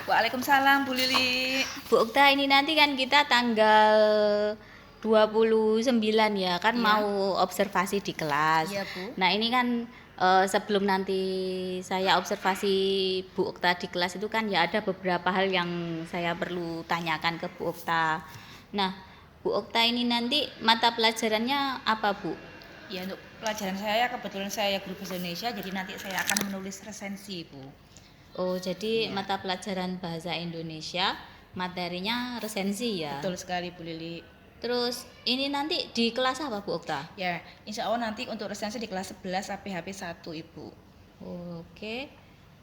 Waalaikumsalam Bu Lili. Bu Okta, ini nanti kan kita tanggal 29 ya kan, Iya. mau observasi di kelas. Iya, Bu. Nah ini kan sebelum nanti saya observasi Bu Okta di kelas itu kan ya ada beberapa hal yang saya perlu tanyakan ke Bu Okta. Nah Bu Okta, ini nanti mata pelajarannya apa Bu? Ya, untuk pelajaran saya kebetulan saya guru bahasa Indonesia, jadi nanti saya akan menulis resensi, Bu. Oh, jadi Iya. mata pelajaran bahasa Indonesia, materinya resensi ya. Betul sekali Bu Lili. Terus ini nanti di kelas apa Bu Okta? Ya, insya Allah nanti untuk resensi di kelas 11 APHP 1, Ibu. Oke.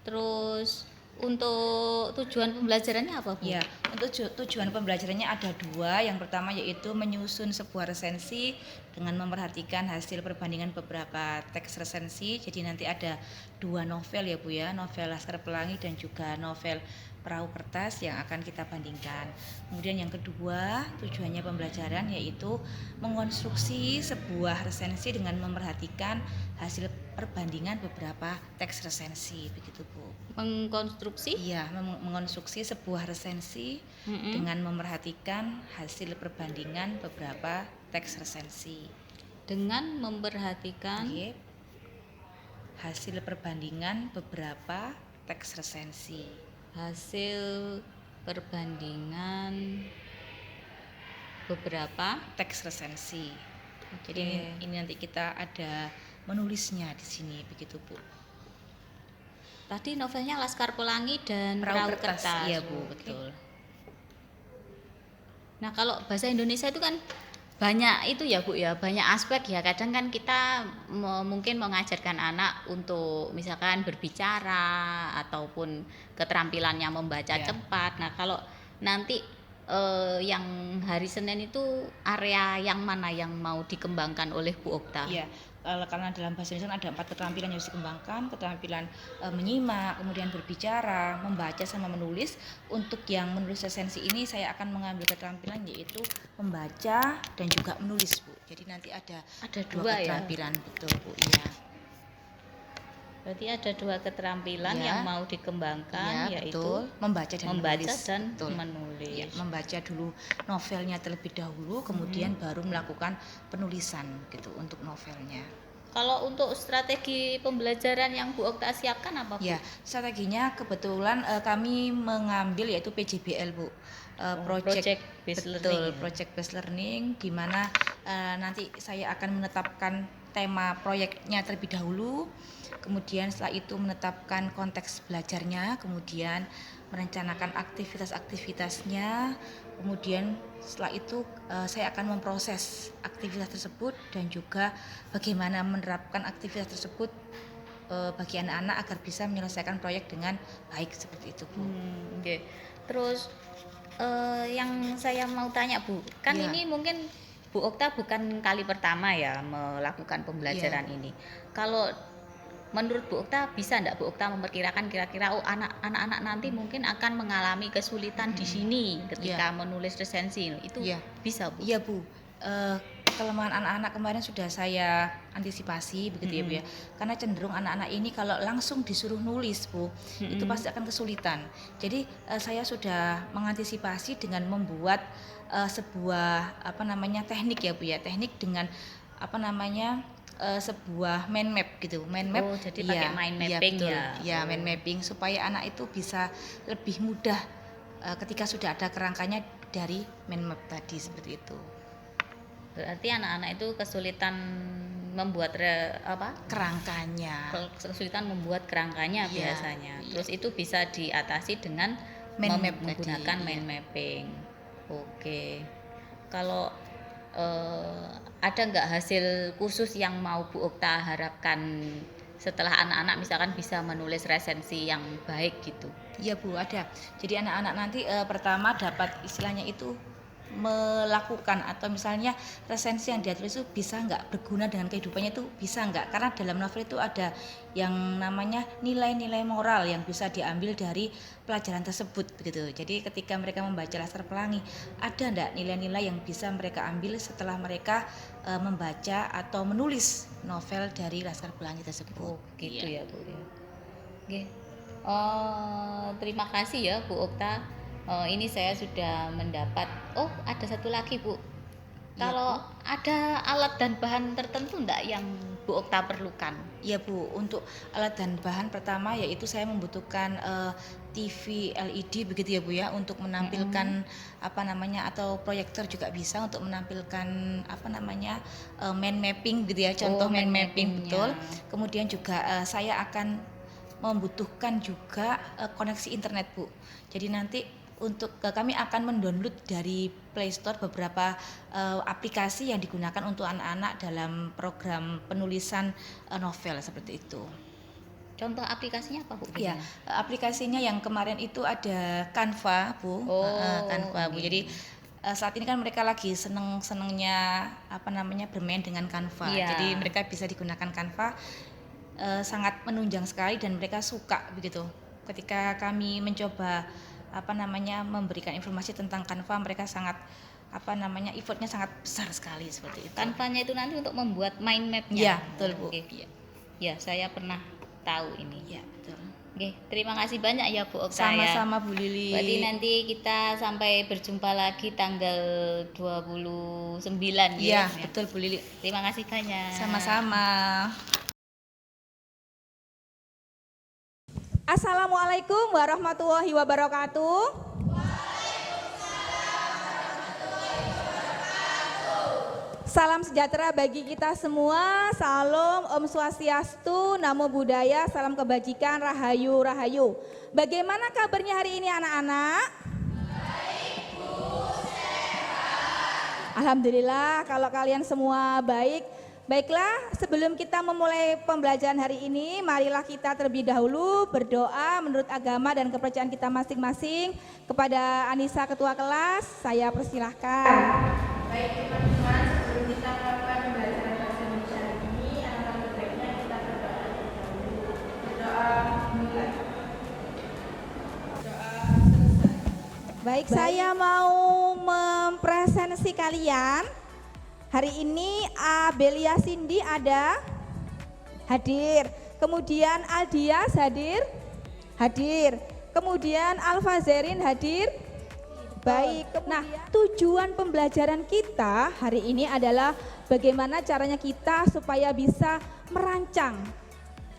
Terus untuk tujuan pembelajarannya apa Bu? Ya, untuk tujuan pembelajarannya ada 2. Yang pertama yaitu menyusun sebuah resensi dengan memperhatikan hasil perbandingan beberapa teks resensi. Jadi nanti ada 2 novel ya Bu ya, novel Laskar Pelangi dan juga novel Perahu Kertas yang akan kita bandingkan. Kemudian yang kedua, tujuannya pembelajaran yaitu mengonstruksi sebuah resensi dengan memperhatikan hasil perbandingan beberapa teks resensi, begitu Bu. Mengkonstruksi? Iya, mengonstruksi sebuah resensi dengan memperhatikan hasil perbandingan beberapa teks resensi. Dengan memperhatikan Hasil perbandingan beberapa teks resensi. hasil perbandingan beberapa teks resensi. Oke. Jadi ini nanti kita ada menulisnya di sini, begitu Bu. Tadi novelnya Laskar Pelangi dan Perahu Perahu Kertas. Kertas. Iya Bu, Oke. betul. Nah kalau bahasa Indonesia itu kan banyak itu ya Bu ya, banyak aspek ya. Kadang kan kita mungkin mengajarkan anak untuk misalkan berbicara ataupun keterampilannya membaca Ya. cepat. Nah kalau nanti yang hari Senin itu area yang mana yang mau dikembangkan oleh Bu Okta? Iya, karena dalam bahasa Indonesia ada 4 keterampilan yang harus dikembangkan, keterampilan menyimak, kemudian berbicara, membaca sama menulis. Untuk yang menulis resensi ini saya akan mengambil keterampilan yaitu membaca dan juga menulis Bu. Jadi nanti ada 2 dua ya? keterampilan, betul Bu. Iya. Berarti ada 2 keterampilan Ya. yang mau dikembangkan, Iya, yaitu betul. Membaca dan menulis. dan Betul. menulis. Ya, membaca dulu novelnya terlebih dahulu, kemudian baru melakukan penulisan gitu untuk novelnya. Kalau untuk strategi pembelajaran yang Bu Okta siapkan apa Bu? Ya, strateginya kebetulan kami mengambil yaitu PJBL Bu. Project Based Learning. Project Based Learning, di mana nanti saya akan menetapkan tema proyeknya terlebih dahulu, kemudian setelah itu menetapkan konteks belajarnya, kemudian merencanakan aktivitas-aktivitasnya, kemudian setelah itu saya akan memproses aktivitas tersebut dan juga bagaimana menerapkan aktivitas tersebut bagi anak-anak agar bisa menyelesaikan proyek dengan baik, seperti itu Bu. Oke. Terus yang saya mau tanya Bu, kan Ya. ini mungkin Bu Okta bukan kali pertama ya melakukan pembelajaran ini. Kalau menurut Bu Okta bisa enggak Bu Okta memperkirakan kira-kira anak-anak nanti mungkin akan mengalami kesulitan di sini ketika menulis resensi itu bisa Bu? Iya Bu. Kelemahan anak-anak kemarin sudah saya antisipasi begitu ya Bu ya. Karena cenderung anak-anak ini kalau langsung disuruh nulis Bu, itu pasti akan kesulitan. Jadi saya sudah mengantisipasi dengan membuat sebuah teknik ya Bu ya. Teknik dengan sebuah mind map gitu. Mind map. Jadi pakai mind mapping betul. ya. Ya, mind mapping supaya anak itu bisa lebih mudah ketika sudah ada kerangkanya dari mind map tadi, seperti itu. Berarti anak-anak itu kesulitan membuat kerangkanya. Kesulitan membuat kerangkanya biasanya. Terus itu bisa diatasi dengan menggunakan mind mapping. Oke. Kalau ada nggak hasil khusus yang mau Bu Okta harapkan setelah anak-anak misalkan bisa menulis resensi yang baik gitu? Iya Bu, ada. Jadi anak-anak nanti pertama dapat istilahnya itu melakukan atau misalnya resensi yang dia tulis itu bisa nggak berguna dengan kehidupannya, itu bisa nggak, karena dalam novel itu ada yang namanya nilai-nilai moral yang bisa diambil dari pelajaran tersebut begitu. Jadi ketika mereka membaca Laskar Pelangi, ada nggak nilai-nilai yang bisa mereka ambil setelah mereka membaca atau menulis novel dari Laskar Pelangi tersebut. Gitu ya Bu. Oke. Terima kasih ya Bu Okta. Ini saya sudah mendapat. Oh, ada satu lagi Bu. Iya, Kalau ada alat dan bahan tertentu enggak yang Bu Okta perlukan? Ya Bu, untuk alat dan bahan pertama yaitu saya membutuhkan TV LED begitu ya Bu ya, untuk menampilkan apa namanya, atau proyektor juga bisa untuk menampilkan apa namanya, mind mapping gitu ya, contoh mind mapping, betul. Kemudian juga saya akan membutuhkan juga koneksi internet Bu. Jadi nanti untuk kami akan mendownload dari Play Store beberapa aplikasi yang digunakan untuk anak-anak dalam program penulisan novel seperti itu. Contoh aplikasinya apa Bu? Ya, aplikasinya yang kemarin itu ada Canva Bu. Canva Bu. Jadi saat ini kan mereka lagi seneng-senengnya apa namanya, bermain dengan Canva. Jadi mereka bisa digunakan Canva, sangat menunjang sekali dan mereka suka begitu. Ketika kami mencoba apa namanya, memberikan informasi tentang Canva, mereka sangat apa namanya, effortnya sangat besar sekali seperti itu. Canva-nya itu nanti untuk membuat mind map-nya. Ya, betul Bu. Ya, saya pernah tahu ini. Ya, betul. Oke, terima kasih banyak ya Bu Okta. Sama-sama Bu Lili. Berarti nanti kita sampai berjumpa lagi tanggal 29 ya. Betul Bu Lili. Terima kasih banyak. Sama-sama. Assalamualaikum warahmatullahi wabarakatuh. Salam sejahtera bagi kita semua. Salam Om Swastiastu, Namo Buddhaya, salam kebajikan, rahayu rahayu. Bagaimana kabarnya hari ini anak-anak? Baik Bu, sehat. Alhamdulillah kalau kalian semua baik. Baiklah, sebelum kita memulai pembelajaran hari ini, marilah kita terlebih dahulu berdoa menurut agama dan kepercayaan kita masing-masing. Kepada Anissa Ketua Kelas, saya persilahkan. Baik teman-teman, sebelum kita melakukan pembelajaran bahasa Indonesia hari ini, alangkah baiknya kita berdoa terlebih dahulu. Berdoa mulai. Baik, saya mau mempresentasi kalian. Hari ini Abelia Cindy ada hadir, kemudian Aldias hadir, kemudian Alfa Zerin hadir. Baik, nah tujuan pembelajaran kita hari ini adalah bagaimana caranya kita supaya bisa merancang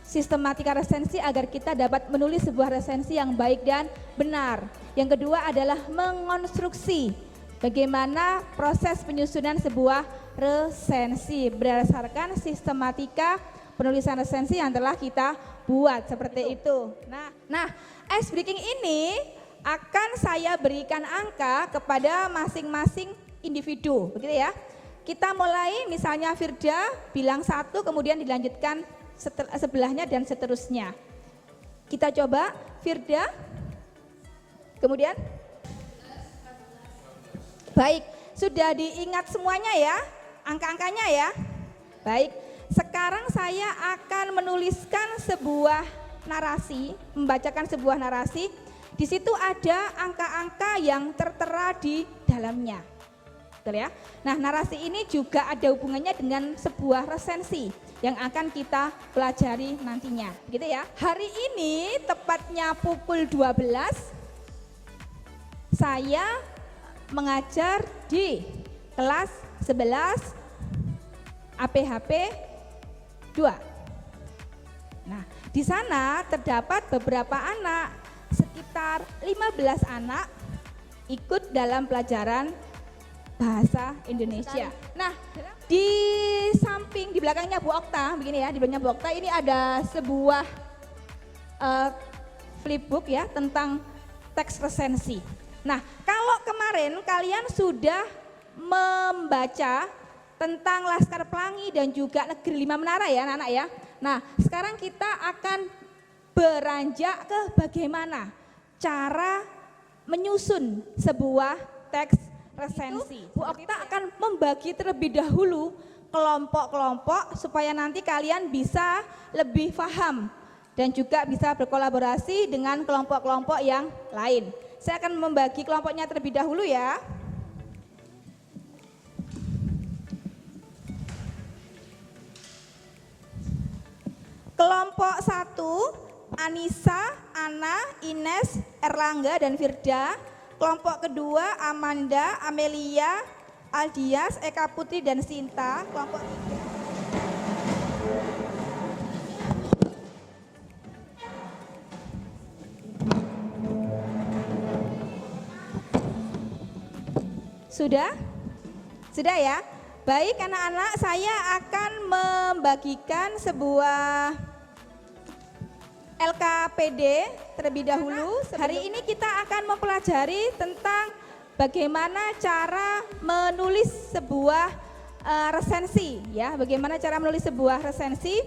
sistematika resensi agar kita dapat menulis sebuah resensi yang baik dan benar. Yang kedua adalah mengonstruksi bagaimana proses penyusunan sebuah resensi berdasarkan sistematika penulisan resensi yang telah kita buat seperti itu. Nah, ice breaking ini akan saya berikan angka kepada masing-masing individu, begitu ya. Kita mulai misalnya Firda bilang 1, kemudian dilanjutkan sebelahnya dan seterusnya. Kita coba Firda, kemudian baik, sudah diingat semuanya ya, angka-angkanya ya. Baik, sekarang saya akan menuliskan sebuah narasi, membacakan sebuah narasi. Di situ ada angka-angka yang tertera di dalamnya. Betul ya? Nah, narasi ini juga ada hubungannya dengan sebuah resensi yang akan kita pelajari nantinya. Gitu ya. Hari ini tepatnya pukul 12 saya mengajar di kelas 11 APHP 2. Nah, di sana terdapat beberapa anak, sekitar 15 anak ikut dalam pelajaran bahasa Indonesia. Nah, di samping, di belakangnya Bu Okta, begini ya, di belakangnya Bu Okta ini ada sebuah flipbook ya tentang teks resensi. Nah, kalau kemarin kalian sudah membaca tentang Laskar Pelangi dan juga Negeri Lima Menara ya anak-anak ya. Nah, sekarang kita akan beranjak ke bagaimana cara menyusun sebuah teks resensi. Bu Okta akan membagi terlebih dahulu kelompok-kelompok supaya nanti kalian bisa lebih paham dan juga bisa berkolaborasi dengan kelompok-kelompok yang lain. Saya akan membagi kelompoknya terlebih dahulu ya. Kelompok 1 Anissa, Ana, Ines, Erlangga, dan Firda. Kelompok kedua Amanda, Amelia, Aldias, Eka Putri, dan Sinta. Kelompok tiga. Sudah? Sudah ya? Baik anak-anak, saya akan membagikan sebuah LKPD terlebih dahulu. Hari ini kita akan mempelajari tentang bagaimana cara menulis sebuah resensi ya, bagaimana cara menulis sebuah resensi.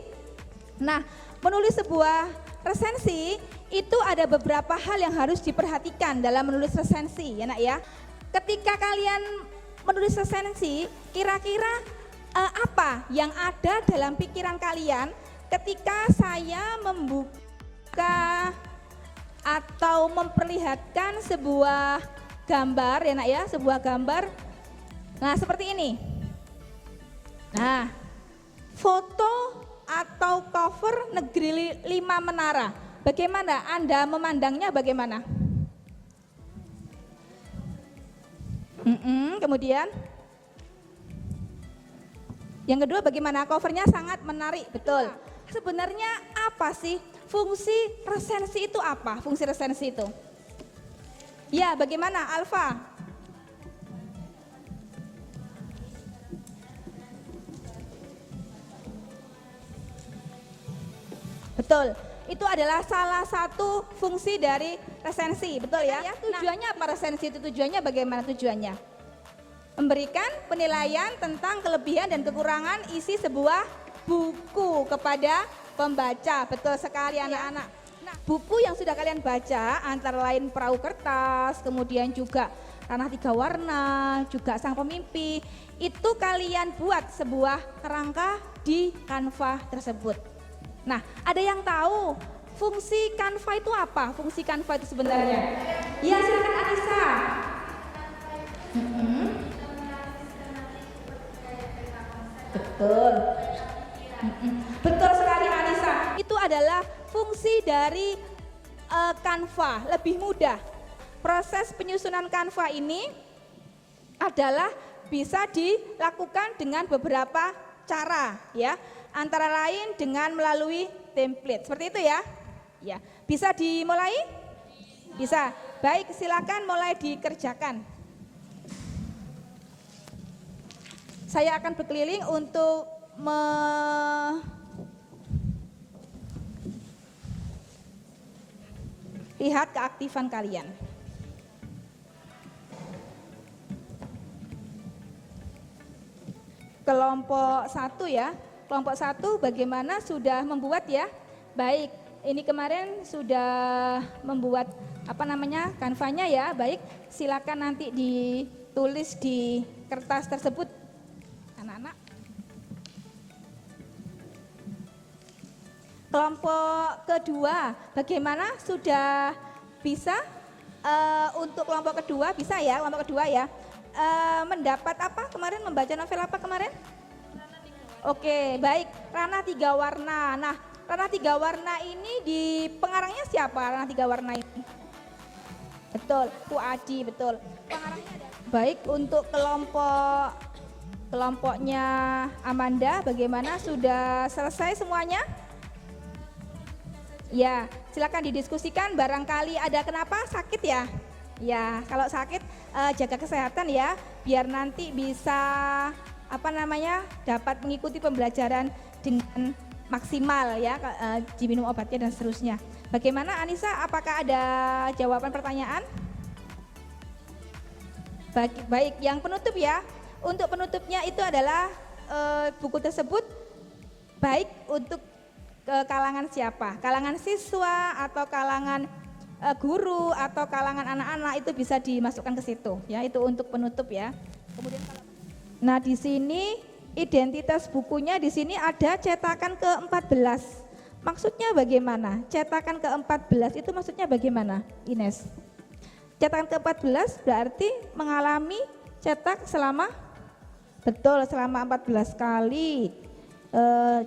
Nah, menulis sebuah resensi itu ada beberapa hal yang harus diperhatikan dalam menulis resensi ya nak ya. Ketika kalian menulis resensi, kira-kira apa yang ada dalam pikiran kalian ketika saya membuka atau memperlihatkan sebuah gambar ya nak ya, sebuah gambar. Nah, seperti ini. Nah, foto atau cover Negeri 5 Menara. Bagaimana Anda memandangnya, bagaimana? Kemudian yang kedua, bagaimana? Covernya sangat menarik, betul. Sebenarnya apa sih fungsi resensi itu apa? Fungsi resensi itu? Ya, bagaimana Alfa? Betul. Itu adalah salah satu fungsi dari resensi, betul ya? Tujuannya apa resensi itu? Tujuannya bagaimana tujuannya? Memberikan penilaian tentang kelebihan dan kekurangan isi sebuah buku kepada pembaca, betul sekali anak-anak. Nah, buku yang sudah kalian baca antara lain Perahu Kertas, kemudian juga Tanah Tiga Warna, juga Sang Pemimpi, itu kalian buat sebuah kerangka di Canva tersebut. Nah, ada yang tahu fungsi Canva itu apa? Fungsi Canva itu sebenarnya? Ya, silakan Anissa. Betul. Betul sekali Anissa. Itu adalah fungsi dari Canva, lebih mudah. Proses penyusunan Canva ini adalah bisa dilakukan dengan beberapa cara ya. Antara lain dengan melalui template. Seperti itu ya. Ya, bisa dimulai? Bisa. Baik, silakan mulai dikerjakan. Saya akan berkeliling untuk lihat keaktifan kalian. Kelompok 1 ya. Kelompok 1 bagaimana, sudah membuat ya? Baik, ini kemarin sudah membuat Canva-nya ya. Baik, silakan nanti ditulis di kertas tersebut anak-anak. Kelompok kedua, bagaimana, sudah bisa? Untuk kelompok kedua bisa ya, kelompok kedua ya. Mendapat apa kemarin, membaca novel apa kemarin? Oke, baik, Ranah Tiga Warna. Nah, Ranah Tiga Warna ini di pengarangnya siapa? Ranah Tiga Warna ini? Betul, Bu Adi, betul. Pengarangnya ada. Baik, untuk kelompoknya Amanda, bagaimana, sudah selesai semuanya? Ya, silakan didiskusikan. Barangkali ada kenapa, sakit ya? Ya, kalau sakit jaga kesehatan ya, biar nanti bisa dapat mengikuti pembelajaran dengan maksimal ya, diminum obatnya dan seterusnya. Bagaimana Anissa, apakah ada jawaban pertanyaan? Baik, yang penutup ya. Untuk penutupnya itu adalah buku tersebut baik untuk kalangan siapa? Kalangan siswa atau kalangan guru atau kalangan anak-anak, itu bisa dimasukkan ke situ ya, itu untuk penutup ya. Kemudian nah, di sini identitas bukunya, di sini ada cetakan ke-14. Maksudnya bagaimana? Cetakan ke-14 itu maksudnya bagaimana, Ines? Cetakan ke-14 berarti mengalami cetak selama, betul, selama 14 kali.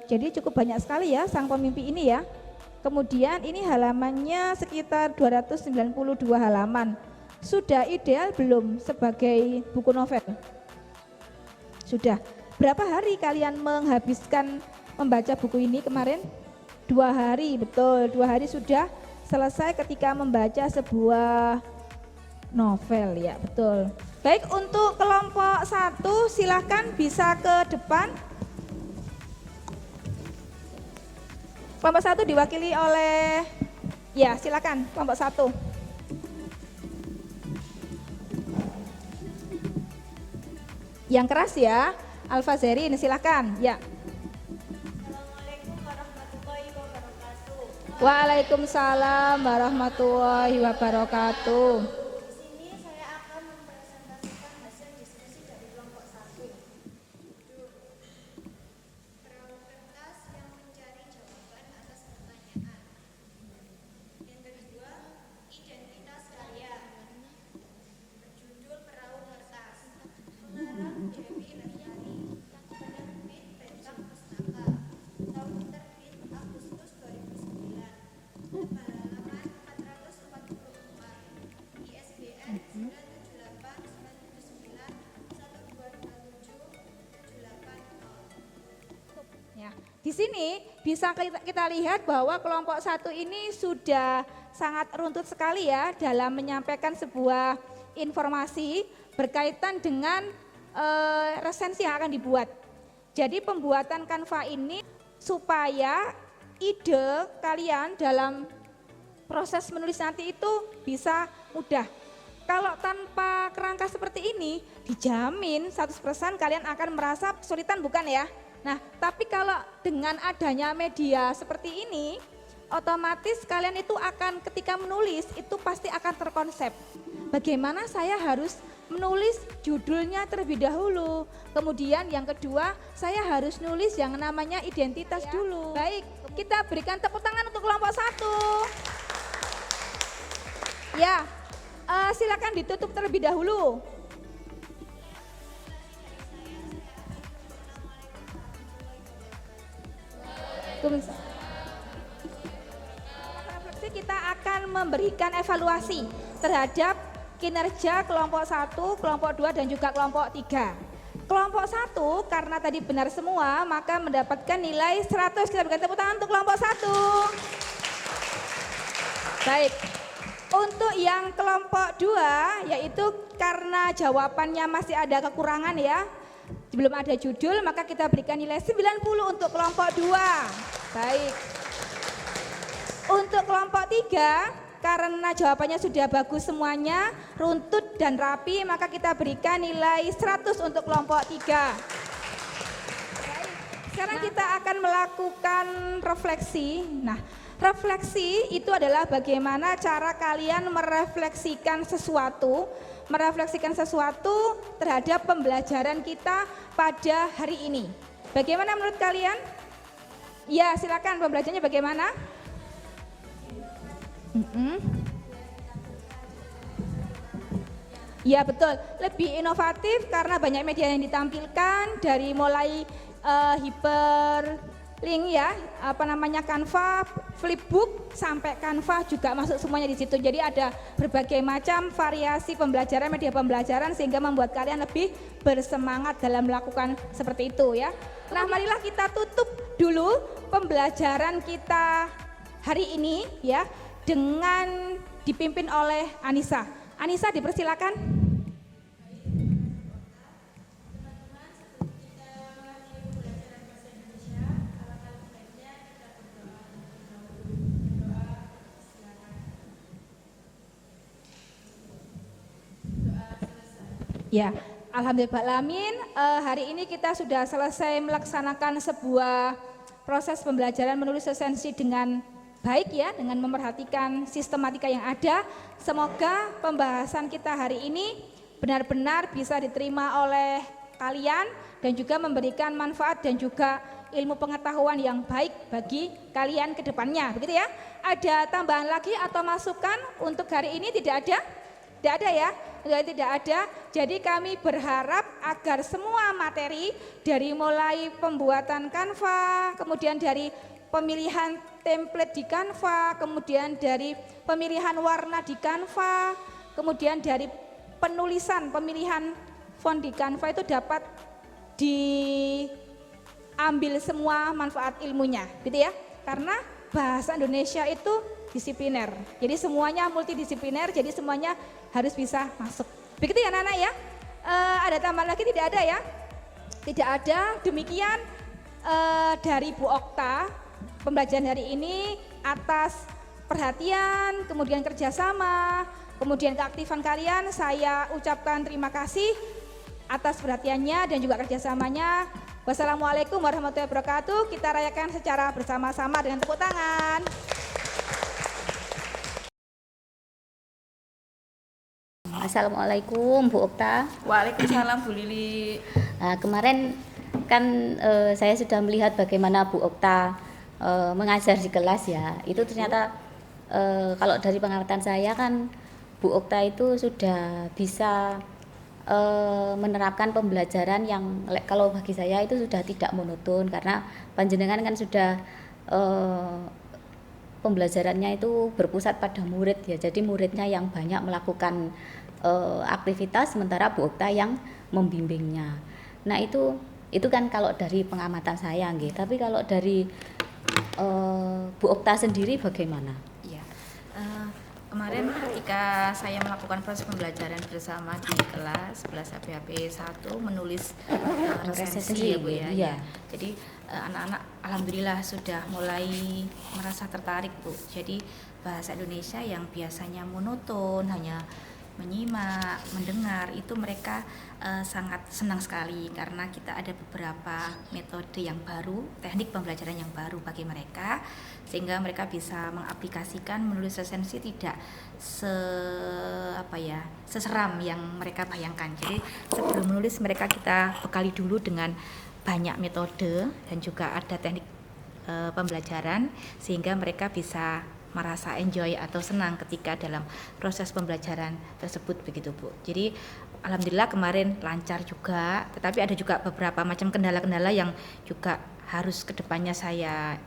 Jadi cukup banyak sekali ya Sang Pemimpi ini ya. Kemudian ini halamannya sekitar 292 halaman. Sudah ideal belum sebagai buku novel? Sudah. Berapa hari kalian menghabiskan membaca buku ini kemarin? 2 hari, betul. 2 hari sudah selesai ketika membaca sebuah novel, ya betul. Baik, untuk kelompok 1 silahkan bisa ke depan. Kelompok 1 diwakili oleh, ya silakan kelompok 1. Yang keras ya, Al-Fazerin silakan, ya. Assalamualaikum warahmatullahi wabarakatuh. Waalaikumsalam warahmatullahi wabarakatuh. Di sini saya akan mempresentasikan hasil diskusi dari kelompok 1. Perahu kertas yang mencari jawaban atas pertanyaan. Yang kedua, identitas karya. Berjudul Perahu Kertas. Pengarang Dewi Lestari. Penerbit Bentang Pustaka. Tahun terbit Agustus 2009. Halaman 444. ISBN 9789257 Ya, di sini bisa kita lihat bahwa kelompok 1 ini sudah sangat runtut sekali ya dalam menyampaikan sebuah informasi berkaitan dengan resensi yang akan dibuat. Jadi pembuatan Canva ini supaya ide kalian dalam proses menulis nanti itu bisa mudah. Kalau tanpa kerangka seperti ini, dijamin 100% kalian akan merasa kesulitan, bukan ya? Nah, tapi kalau dengan adanya media seperti ini, otomatis kalian itu akan ketika menulis itu pasti akan terkonsep. Bagaimana saya harus menulis judulnya terlebih dahulu. Kemudian yang kedua, saya harus nulis yang namanya identitas dulu. Baik, kita berikan tepuk tangan untuk kelompok 1. Ya, silakan ditutup terlebih dahulu. Refleksi kita akan memberikan evaluasi terhadap kinerja kelompok 1, kelompok 2 dan juga kelompok 3. Kelompok 1 karena tadi benar semua maka mendapatkan nilai 100. Kita berikan tepuk tangan untuk kelompok 1. Baik. Untuk yang kelompok 2 yaitu karena jawabannya masih ada kekurangan ya. Belum ada judul maka kita berikan nilai 90 untuk kelompok 2. Baik. Untuk kelompok 3 karena jawabannya sudah bagus semuanya, runtut dan rapi maka kita berikan nilai 100 untuk kelompok 3. Baik. Sekarang kita akan melakukan refleksi. Nah, refleksi itu adalah bagaimana cara kalian merefleksikan sesuatu terhadap pembelajaran kita pada hari ini. Bagaimana menurut kalian? Ya, silakan pembelajarannya bagaimana? Ya betul, lebih inovatif karena banyak media yang ditampilkan dari mulai hyperlink ya, Canva, flipbook sampai Canva juga masuk semuanya di situ. Jadi ada berbagai macam variasi pembelajaran, media pembelajaran sehingga membuat kalian lebih bersemangat dalam melakukan seperti itu ya. Nah, marilah kita tutup dulu pembelajaran kita hari ini ya dengan dipimpin oleh Anissa. Anissa dipersilakan. Ya, alhamdulillahirrahmanirrahim, hari ini kita sudah selesai melaksanakan sebuah proses pembelajaran menulis resensi dengan baik ya, dengan memperhatikan sistematika yang ada. Semoga pembahasan kita hari ini benar-benar bisa diterima oleh kalian dan juga memberikan manfaat dan juga ilmu pengetahuan yang baik bagi kalian ke depannya, begitu ya. Ada tambahan lagi atau masukan untuk hari ini? Tidak ada? Tidak ada ya? Tidak ada. Jadi kami berharap agar semua materi dari mulai pembuatan Canva, kemudian dari pemilihan template di Canva, kemudian dari pemilihan warna di Canva, kemudian dari penulisan, pemilihan font di Canva itu dapat diambil semua manfaat ilmunya, gitu ya. Karena bahasa Indonesia itu disipliner, jadi semuanya multidisipliner, jadi semuanya harus bisa masuk. Begitu ya anak-anak ya. Ada tambahan lagi tidak ada ya? Tidak ada. Demikian dari Bu Okta pembelajaran hari ini atas perhatian, kemudian kerjasama, kemudian keaktifan kalian. Saya ucapkan terima kasih atas perhatiannya dan juga kerjasamanya. Wassalamualaikum warahmatullahi wabarakatuh. Kita rayakan secara bersama-sama dengan tepuk tangan. Assalamualaikum Bu Okta. Waalaikumsalam Bu Lili. Nah, kemarin kan saya sudah melihat bagaimana Bu Okta mengajar di kelas ya. Itu ternyata kalau dari pengamatan saya kan Bu Okta itu sudah bisa menerapkan pembelajaran yang kalau bagi saya itu sudah tidak monoton, karena panjenengan kan sudah pembelajarannya itu berpusat pada murid ya. Jadi muridnya yang banyak melakukan aktivitas, sementara Bu Okta yang membimbingnya. Nah itu kan kalau dari pengamatan saya nggih. Tapi kalau dari Bu Okta sendiri bagaimana? Ya, kemarin ketika saya melakukan proses pembelajaran bersama di kelas 11 HPHP 1 menulis resensi ya Bu ya. Iya. Jadi anak-anak alhamdulillah sudah mulai merasa tertarik Bu. Jadi bahasa Indonesia yang biasanya monoton, hanya menyimak, mendengar, itu mereka sangat senang sekali karena kita ada beberapa metode yang baru, teknik pembelajaran yang baru bagi mereka, sehingga mereka bisa mengaplikasikan menulis resensi tidak seseram yang mereka bayangkan. Jadi sebelum menulis mereka kita bekali dulu dengan banyak metode dan juga ada teknik pembelajaran sehingga mereka bisa merasa enjoy atau senang ketika dalam proses pembelajaran tersebut begitu Bu. Jadi alhamdulillah kemarin lancar juga, tetapi ada juga beberapa macam kendala-kendala yang juga harus kedepannya saya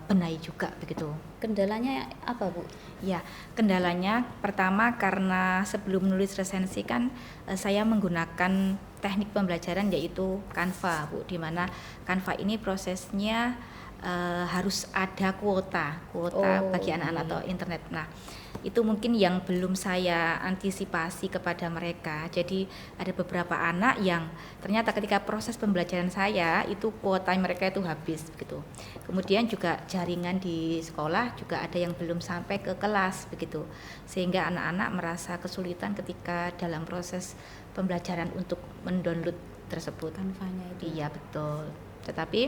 benahi juga begitu. Kendalanya apa Bu? Ya, kendalanya pertama karena sebelum menulis resensi kan saya menggunakan teknik pembelajaran yaitu Canva Bu, di mana Canva ini prosesnya harus ada kuota bagi anak-anak atau internet. Nah, itu mungkin yang belum saya antisipasi kepada mereka. Jadi ada beberapa anak yang ternyata ketika proses pembelajaran saya itu kuota mereka itu habis begitu. Kemudian juga jaringan di sekolah juga ada yang belum sampai ke kelas begitu. Sehingga anak-anak merasa kesulitan ketika dalam proses pembelajaran untuk mendownload tersebut. Canva-nya itu. Iya, betul. Tetapi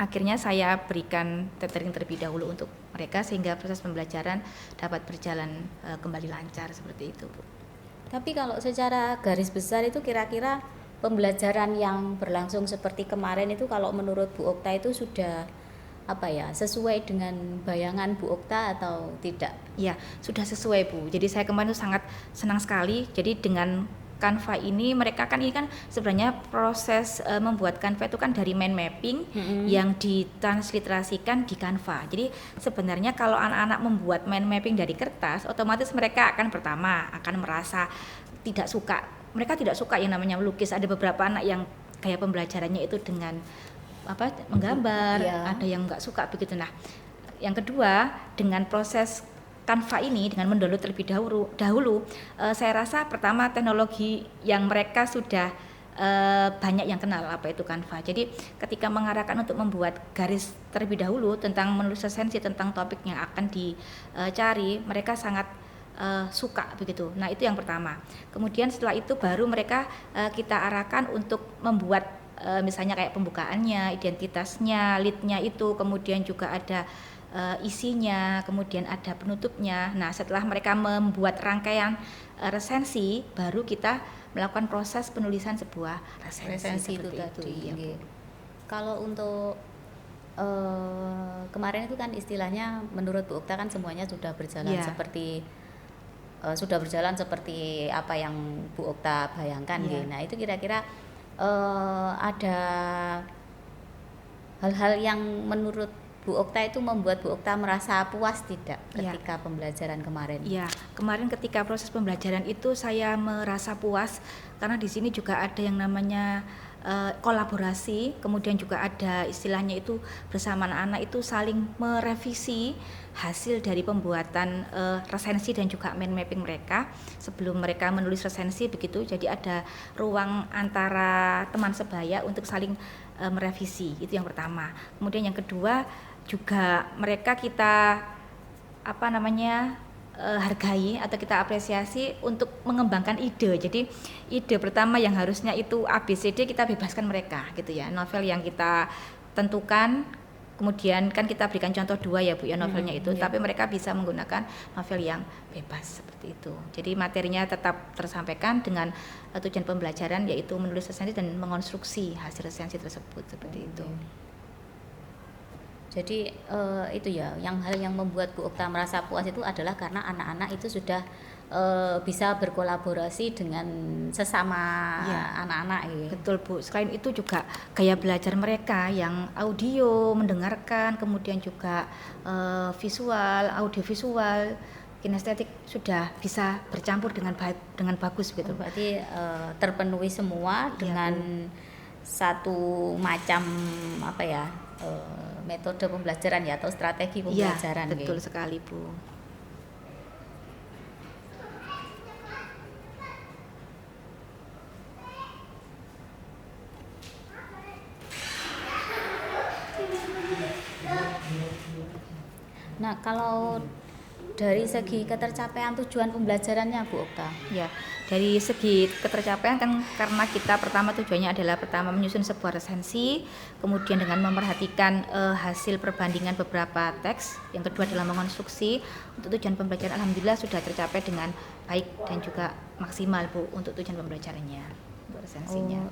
akhirnya saya berikan tethering terlebih dahulu untuk mereka sehingga proses pembelajaran dapat berjalan kembali lancar seperti itu Bu. Tapi kalau secara garis besar itu kira-kira pembelajaran yang berlangsung seperti kemarin itu kalau menurut Bu Okta itu sudah sesuai dengan bayangan Bu Okta atau tidak? Ya, sudah sesuai Bu. Jadi saya kemarin itu sangat senang sekali. Jadi dengan Canva ini mereka kan sebenarnya proses membuat Canva itu kan dari mind mapping yang ditransliterasikan di Canva. Jadi sebenarnya kalau anak-anak membuat mind mapping dari kertas, otomatis mereka akan merasa tidak suka. Mereka tidak suka yang namanya melukis. Ada beberapa anak yang gaya pembelajarannya itu dengan menggambar, ada yang nggak suka begitu. Nah, yang kedua dengan proses Canva ini dengan mendownload terlebih dahulu saya rasa pertama teknologi yang mereka sudah banyak yang kenal apa itu Canva. Jadi ketika mengarahkan untuk membuat garis terlebih dahulu tentang menulis resensi tentang topik yang akan dicari, mereka sangat suka begitu. Nah, itu yang pertama. Kemudian setelah itu baru mereka kita arahkan untuk membuat misalnya kayak pembukaannya, identitasnya, lead-nya itu, kemudian juga ada isinya, kemudian ada penutupnya. Nah, setelah mereka membuat rangkaian resensi, baru kita melakukan proses penulisan sebuah resensi itu tadi. Ya. Kalau untuk kemarin itu kan istilahnya menurut Bu Okta kan semuanya sudah berjalan seperti apa yang Bu Okta bayangkan. Nah, itu kira-kira ada hal-hal yang menurut Bu Okta itu membuat Bu Okta merasa puas tidak Ya. ketika pembelajaran kemarin? Ya, kemarin ketika proses pembelajaran itu saya merasa puas karena di sini juga ada yang namanya kolaborasi, kemudian juga ada istilahnya itu bersama anak-anak itu saling merevisi hasil dari pembuatan resensi dan juga mind mapping mereka sebelum mereka menulis resensi begitu. Jadi ada ruang antara teman sebaya untuk saling merevisi, itu yang pertama. Kemudian yang kedua juga mereka kita hargai atau kita apresiasi untuk mengembangkan ide. Jadi ide pertama yang harusnya itu ABCD kita bebaskan mereka gitu ya. Novel yang kita tentukan, kemudian kan kita berikan contoh 2 ya Bu ya novelnya itu, iya. tapi mereka bisa menggunakan novel yang bebas seperti itu. Jadi materinya tetap tersampaikan dengan tujuan pembelajaran yaitu menulis resensi dan mengonstruksi hasil resensi tersebut seperti itu. Jadi itu ya, hal yang membuat Bu Okta merasa puas itu adalah karena anak-anak itu sudah bisa berkolaborasi dengan sesama Ya. anak-anak ya. Betul Bu, selain itu juga gaya belajar mereka yang audio, mendengarkan, kemudian juga visual, audiovisual, kinestetik sudah bisa bercampur dengan bagus gitu. Berarti terpenuhi semua dengan satu macam metode pembelajaran ya atau strategi pembelajaran. Iya, betul gitu. sekali Bu. Nah, kalau dari segi ketercapaian tujuan pembelajarannya Bu Okta, Ya, dari segi ketercapaian kan karena kita pertama tujuannya adalah pertama menyusun sebuah resensi, kemudian dengan memperhatikan hasil perbandingan beberapa teks, yang kedua adalah mengonstruksi. Untuk tujuan pembelajaran alhamdulillah sudah tercapai dengan baik dan juga maksimal Bu untuk tujuan pembelajarannya, untuk resensinya.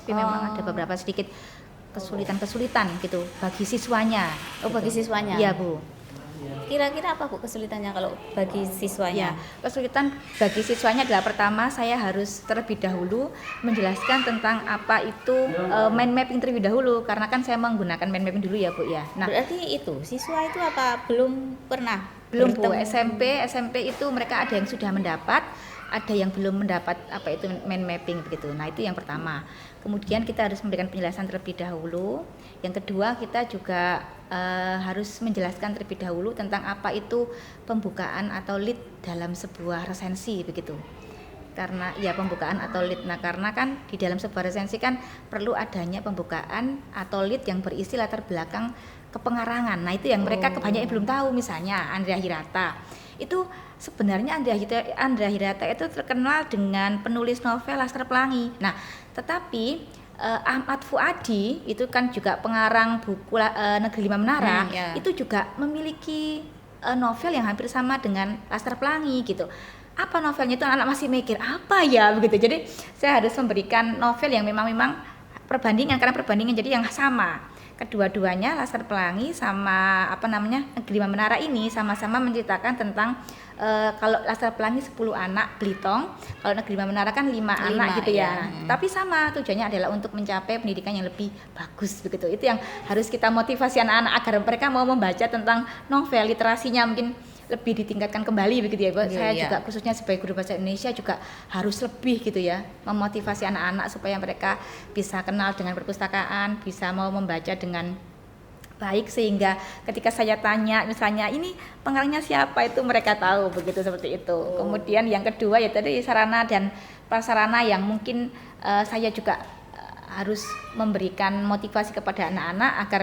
Tapi memang ada beberapa sedikit kesulitan-kesulitan gitu bagi siswanya. bagi siswanya. Iya Bu. Kira-kira apa Bu kesulitannya kalau bagi siswanya? Ya, kesulitan bagi siswanya adalah pertama saya harus terlebih dahulu menjelaskan tentang apa itu mind mapping terlebih dahulu karena kan saya menggunakan mind mapping dulu ya Bu ya. Nah, Berarti itu siswa itu apa belum pernah belum Bu, bertemu? SMP itu mereka ada yang sudah mendapat, ada yang belum mendapat apa itu mind mapping begitu. Nah, itu yang pertama. Kemudian kita harus memberikan penjelasan terlebih dahulu. Yang kedua, kita juga harus menjelaskan terlebih dahulu tentang apa itu pembukaan atau lead dalam sebuah resensi begitu. Karena ya pembukaan atau lead. Nah, karena kan di dalam sebuah resensi kan perlu adanya pembukaan atau lead yang berisi latar belakang kepengarangan. Nah, itu yang mereka kebanyakan belum tahu. Misalnya Andrea Hirata. Itu sebenarnya Andrea Hirata itu terkenal dengan penulis novel Laskar Pelangi. Nah, tetapi Ahmad Fuadi itu kan juga pengarang buku Negeri Lima Menara, ya. itu juga memiliki novel yang hampir sama dengan Laskar Pelangi gitu. Apa novelnya itu anak-anak masih mikir apa ya begitu. Jadi saya harus memberikan novel yang memang perbandingan karena perbandingan jadi yang sama. Kedua-duanya Laskar Pelangi sama Negeri Lima Menara ini sama-sama menceritakan tentang kalau Laskar Pelangi 10 anak Blitong, kalau Negeri Lima Menara kan 5 anak gitu ya. Tapi sama tujuannya adalah untuk mencapai pendidikan yang lebih bagus begitu. Itu yang harus kita motivasi anak-anak agar mereka mau membaca tentang novel, literasinya mungkin lebih ditingkatkan kembali begitu ya Bu. Saya juga khususnya sebagai guru bahasa Indonesia juga harus lebih gitu ya memotivasi anak-anak supaya mereka bisa kenal dengan perpustakaan, bisa mau membaca dengan baik sehingga ketika saya tanya misalnya ini pengarangnya siapa itu mereka tahu begitu seperti itu. Kemudian yang kedua ya tadi sarana dan prasarana yang mungkin saya juga harus memberikan motivasi kepada anak-anak agar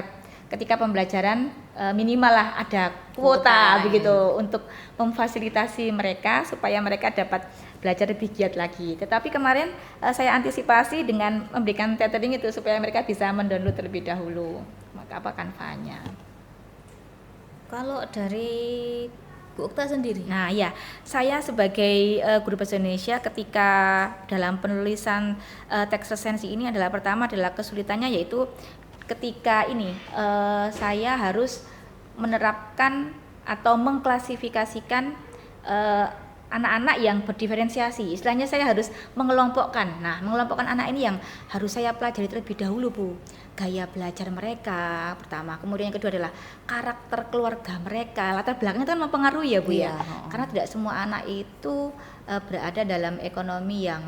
ketika pembelajaran minimal lah ada kuota begitu untuk memfasilitasi mereka supaya mereka dapat belajar lebih giat lagi. Tetapi kemarin saya antisipasi dengan memberikan tethering itu supaya mereka bisa mendownload terlebih dahulu Canva-nya. Kalau dari Bu Okta sendiri? Nah ya, saya sebagai guru bahasa Indonesia ketika dalam penulisan teks resensi ini adalah pertama adalah kesulitannya yaitu ketika ini saya harus menerapkan atau mengklasifikasikan anak-anak yang berdiferensiasi. Istilahnya saya harus mengelompokkan. Nah, mengelompokkan anak ini yang harus saya pelajari terlebih dahulu, Bu. Gaya belajar mereka pertama, kemudian yang kedua adalah karakter keluarga mereka. Latar belakangnya itu kan mempengaruhi ya, Bu ya. Karena tidak semua anak itu berada dalam ekonomi yang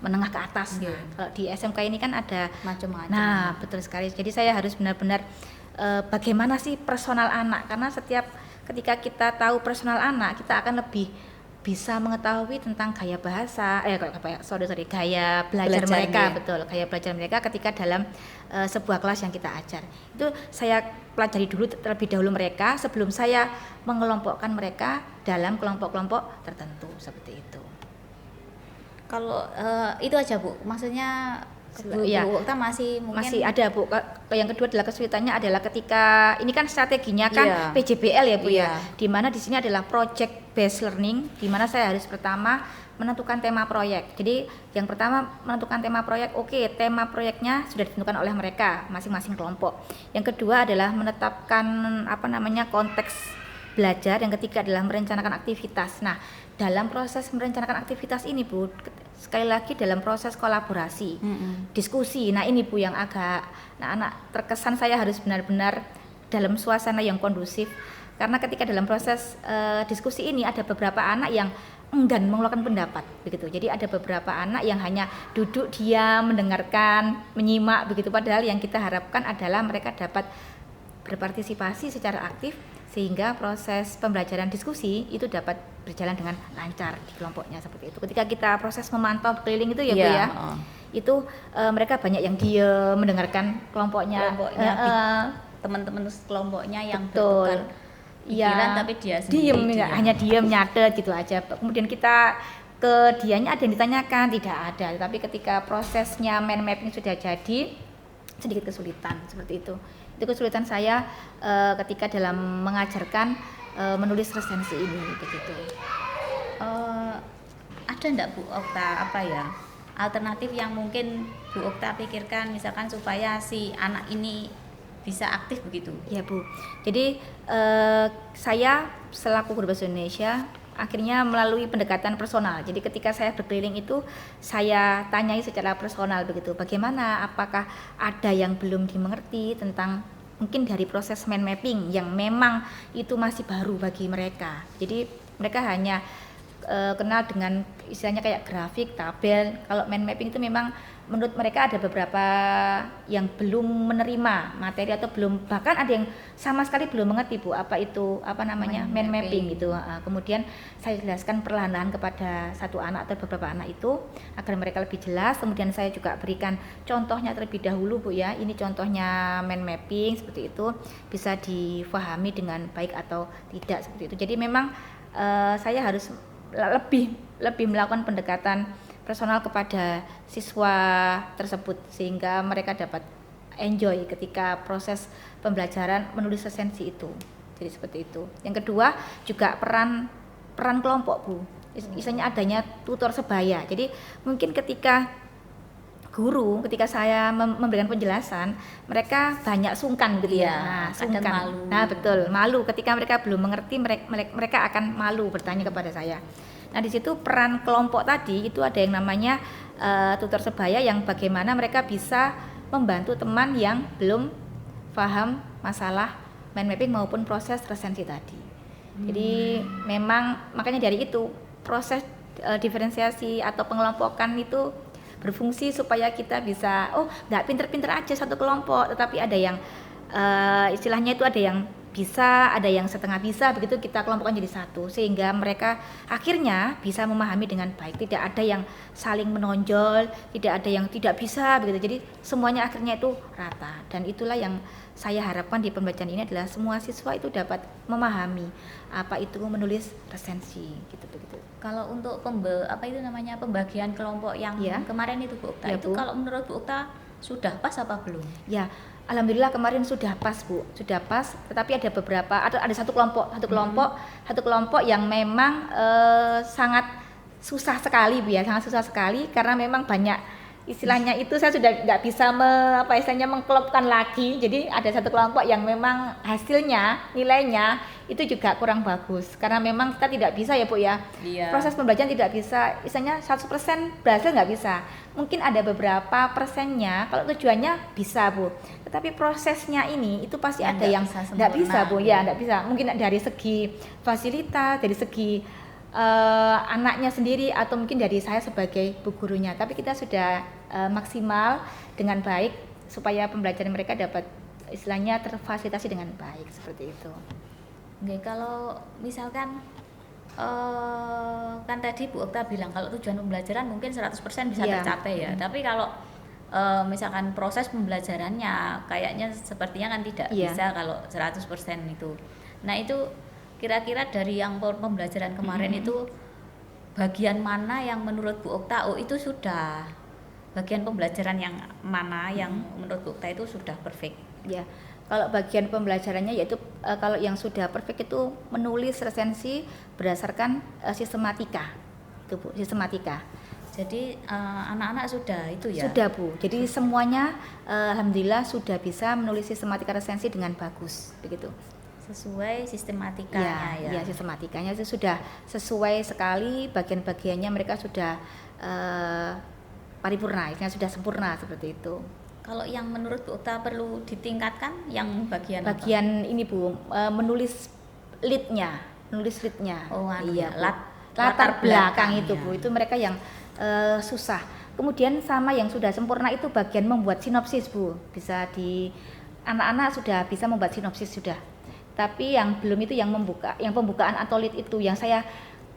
menengah ke atas. Nah, kalau di SMK ini kan ada Macam-macam. Nah, betul sekali. Jadi saya harus benar-benar bagaimana sih personal anak, karena ketika kita tahu personal anak, kita akan lebih bisa mengetahui tentang gaya bahasa, gaya belajar mereka, betul, gaya belajar mereka ketika dalam sebuah kelas yang kita ajar. Itu saya pelajari dulu terlebih dahulu mereka sebelum saya mengelompokkan mereka dalam kelompok-kelompok tertentu seperti itu. Kalau itu aja Bu, maksudnya Bu Okta masih ada Bu. Yang kedua adalah kesulitannya adalah ketika ini kan strateginya kan PJBL ya Bu ya. Di mana di sini adalah project based learning, di mana saya harus pertama menentukan tema proyek. Jadi yang pertama menentukan tema proyek, tema proyeknya sudah ditentukan oleh mereka masing-masing kelompok. Yang kedua adalah menetapkan konteks belajar. Yang ketiga adalah merencanakan aktivitas. Nah, dalam proses merencanakan aktivitas ini Bu, sekali lagi dalam proses kolaborasi, diskusi. Nah ini Bu yang agak anak terkesan saya harus benar-benar dalam suasana yang kondusif, karena ketika dalam proses diskusi ini ada beberapa anak yang enggan mengeluarkan pendapat begitu. Jadi ada beberapa anak yang hanya duduk diam, mendengarkan, menyimak begitu, padahal yang kita harapkan adalah mereka dapat berpartisipasi secara aktif sehingga proses pembelajaran diskusi itu dapat berjalan dengan lancar di kelompoknya seperti itu. Ketika kita proses memantau keliling itu ya Bu ya, itu mereka banyak yang diam mendengarkan kelompoknya teman-teman kelompoknya yang bertukar pikiran tapi dia sendiri hanya diam nyatet gitu aja. Kemudian kita ke dianya ada yang ditanyakan, tidak ada. Tapi ketika prosesnya mind mapping sudah jadi, sedikit kesulitan seperti itu. Itu kesulitan saya ketika dalam mengajarkan menulis resensi ini begitu. Ada enggak Bu Okta alternatif yang mungkin Bu Okta pikirkan misalkan supaya si anak ini bisa aktif begitu? Ya Bu. Jadi saya selaku guru bahasa Indonesia akhirnya melalui pendekatan personal. Jadi ketika saya berkeliling itu saya tanyai secara personal begitu. Bagaimana, apakah ada yang belum dimengerti tentang mungkin dari proses mind mapping yang memang itu masih baru bagi mereka. Jadi mereka hanya kenal dengan istilahnya kayak grafik, tabel. Kalau mind mapping itu memang menurut mereka ada beberapa yang belum menerima materi atau belum, bahkan ada yang sama sekali belum mengerti Bu apa itu mind mapping gitu. Kemudian saya jelaskan perlahan-lahan kepada satu anak atau beberapa anak itu agar mereka lebih jelas. Kemudian saya juga berikan contohnya terlebih dahulu Bu ya. Ini contohnya mind mapping seperti itu, bisa difahami dengan baik atau tidak seperti itu. Jadi memang saya harus lebih melakukan pendekatan personal kepada siswa tersebut sehingga mereka dapat enjoy ketika proses pembelajaran menulis resensi itu. Jadi seperti itu. Yang kedua juga peran kelompok Bu. Misalnya adanya tutor sebaya. Jadi mungkin ketika saya memberikan penjelasan, mereka banyak sungkan gitu ya. Nah, sungkan. Malu. Nah, betul, malu ketika mereka belum mengerti, mereka akan malu bertanya kepada saya. Nah, di situ peran kelompok tadi itu ada yang namanya tutor sebaya yang bagaimana mereka bisa membantu teman yang belum paham masalah mind mapping maupun proses resensi tadi. Jadi memang makanya dari itu proses diferensiasi atau pengelompokan itu berfungsi supaya kita bisa nggak pinter-pinter aja satu kelompok, tetapi ada yang istilahnya itu ada yang bisa, ada yang setengah bisa, begitu kita kelompokkan jadi satu sehingga mereka akhirnya bisa memahami dengan baik. Tidak ada yang saling menonjol, tidak ada yang tidak bisa begitu. Jadi semuanya akhirnya itu rata, dan itulah yang saya harapkan di pembelajaran ini adalah semua siswa itu dapat memahami apa itu menulis resensi gitu begitu. Kalau untuk pembagian kelompok yang kemarin itu Bu Okta, itu kalau menurut Bu Okta sudah pas apa belum? Ya, alhamdulillah kemarin sudah pas Bu, sudah pas. Tetapi ada beberapa, ada satu kelompok yang memang sangat susah sekali Bu ya, sangat susah sekali karena memang banyak istilahnya itu saya sudah nggak bisa mengkelopkan lagi. Jadi ada satu kelompok yang memang hasilnya nilainya itu juga kurang bagus karena memang kita tidak bisa ya Bu ya. Iya. Proses pembelajaran tidak bisa, misalnya 100% berhasil nggak bisa. Mungkin ada beberapa persennya kalau tujuannya bisa Bu. Tetapi prosesnya ini itu pasti Yang ada nggak yang bisa nggak bisa sempurna, Bu, gitu. ya nggak bisa. Mungkin dari segi fasilitas, dari segi anaknya sendiri atau mungkin dari saya sebagai bu gurunya. Tapi kita sudah maksimal dengan baik supaya pembelajaran mereka dapat istilahnya terfasilitasi dengan baik seperti itu. Oke, kalau misalkan kan tadi Bu Okta bilang kalau tujuan pembelajaran mungkin 100% bisa Iya. tercapai ya. Tapi kalau misalkan proses pembelajarannya kayaknya sepertinya kan tidak Iya. bisa kalau 100% itu. Nah, itu kira-kira dari yang pembelajaran kemarin itu bagian mana yang menurut Bu Okta itu sudah bagian pembelajaran yang mana yang menurut Bu Okta itu sudah perfect? Ya, kalau bagian pembelajarannya yaitu kalau yang sudah perfect itu menulis resensi berdasarkan sistematika, itu Bu, sistematika. Jadi anak-anak sudah itu ya? Sudah Bu, jadi semuanya alhamdulillah sudah bisa menulis sistematika resensi dengan bagus, begitu. Sesuai sistematikanya ya? Ya, sistematikanya itu sudah sesuai sekali, bagian-bagiannya mereka sudah paripurna, sudah sempurna seperti itu. Kalau yang menurut Bu Okta perlu ditingkatkan yang bagian apa? Bagian ini Bu, menulis lead-nya. Oh, Iya, Bu. latar Latar belakang itu belakangnya. Bu, itu mereka yang susah. Kemudian sama yang sudah sempurna itu bagian membuat sinopsis Bu. Bisa di anak-anak sudah bisa membuat sinopsis sudah. Tapi yang belum itu yang pembukaan atau lead itu yang saya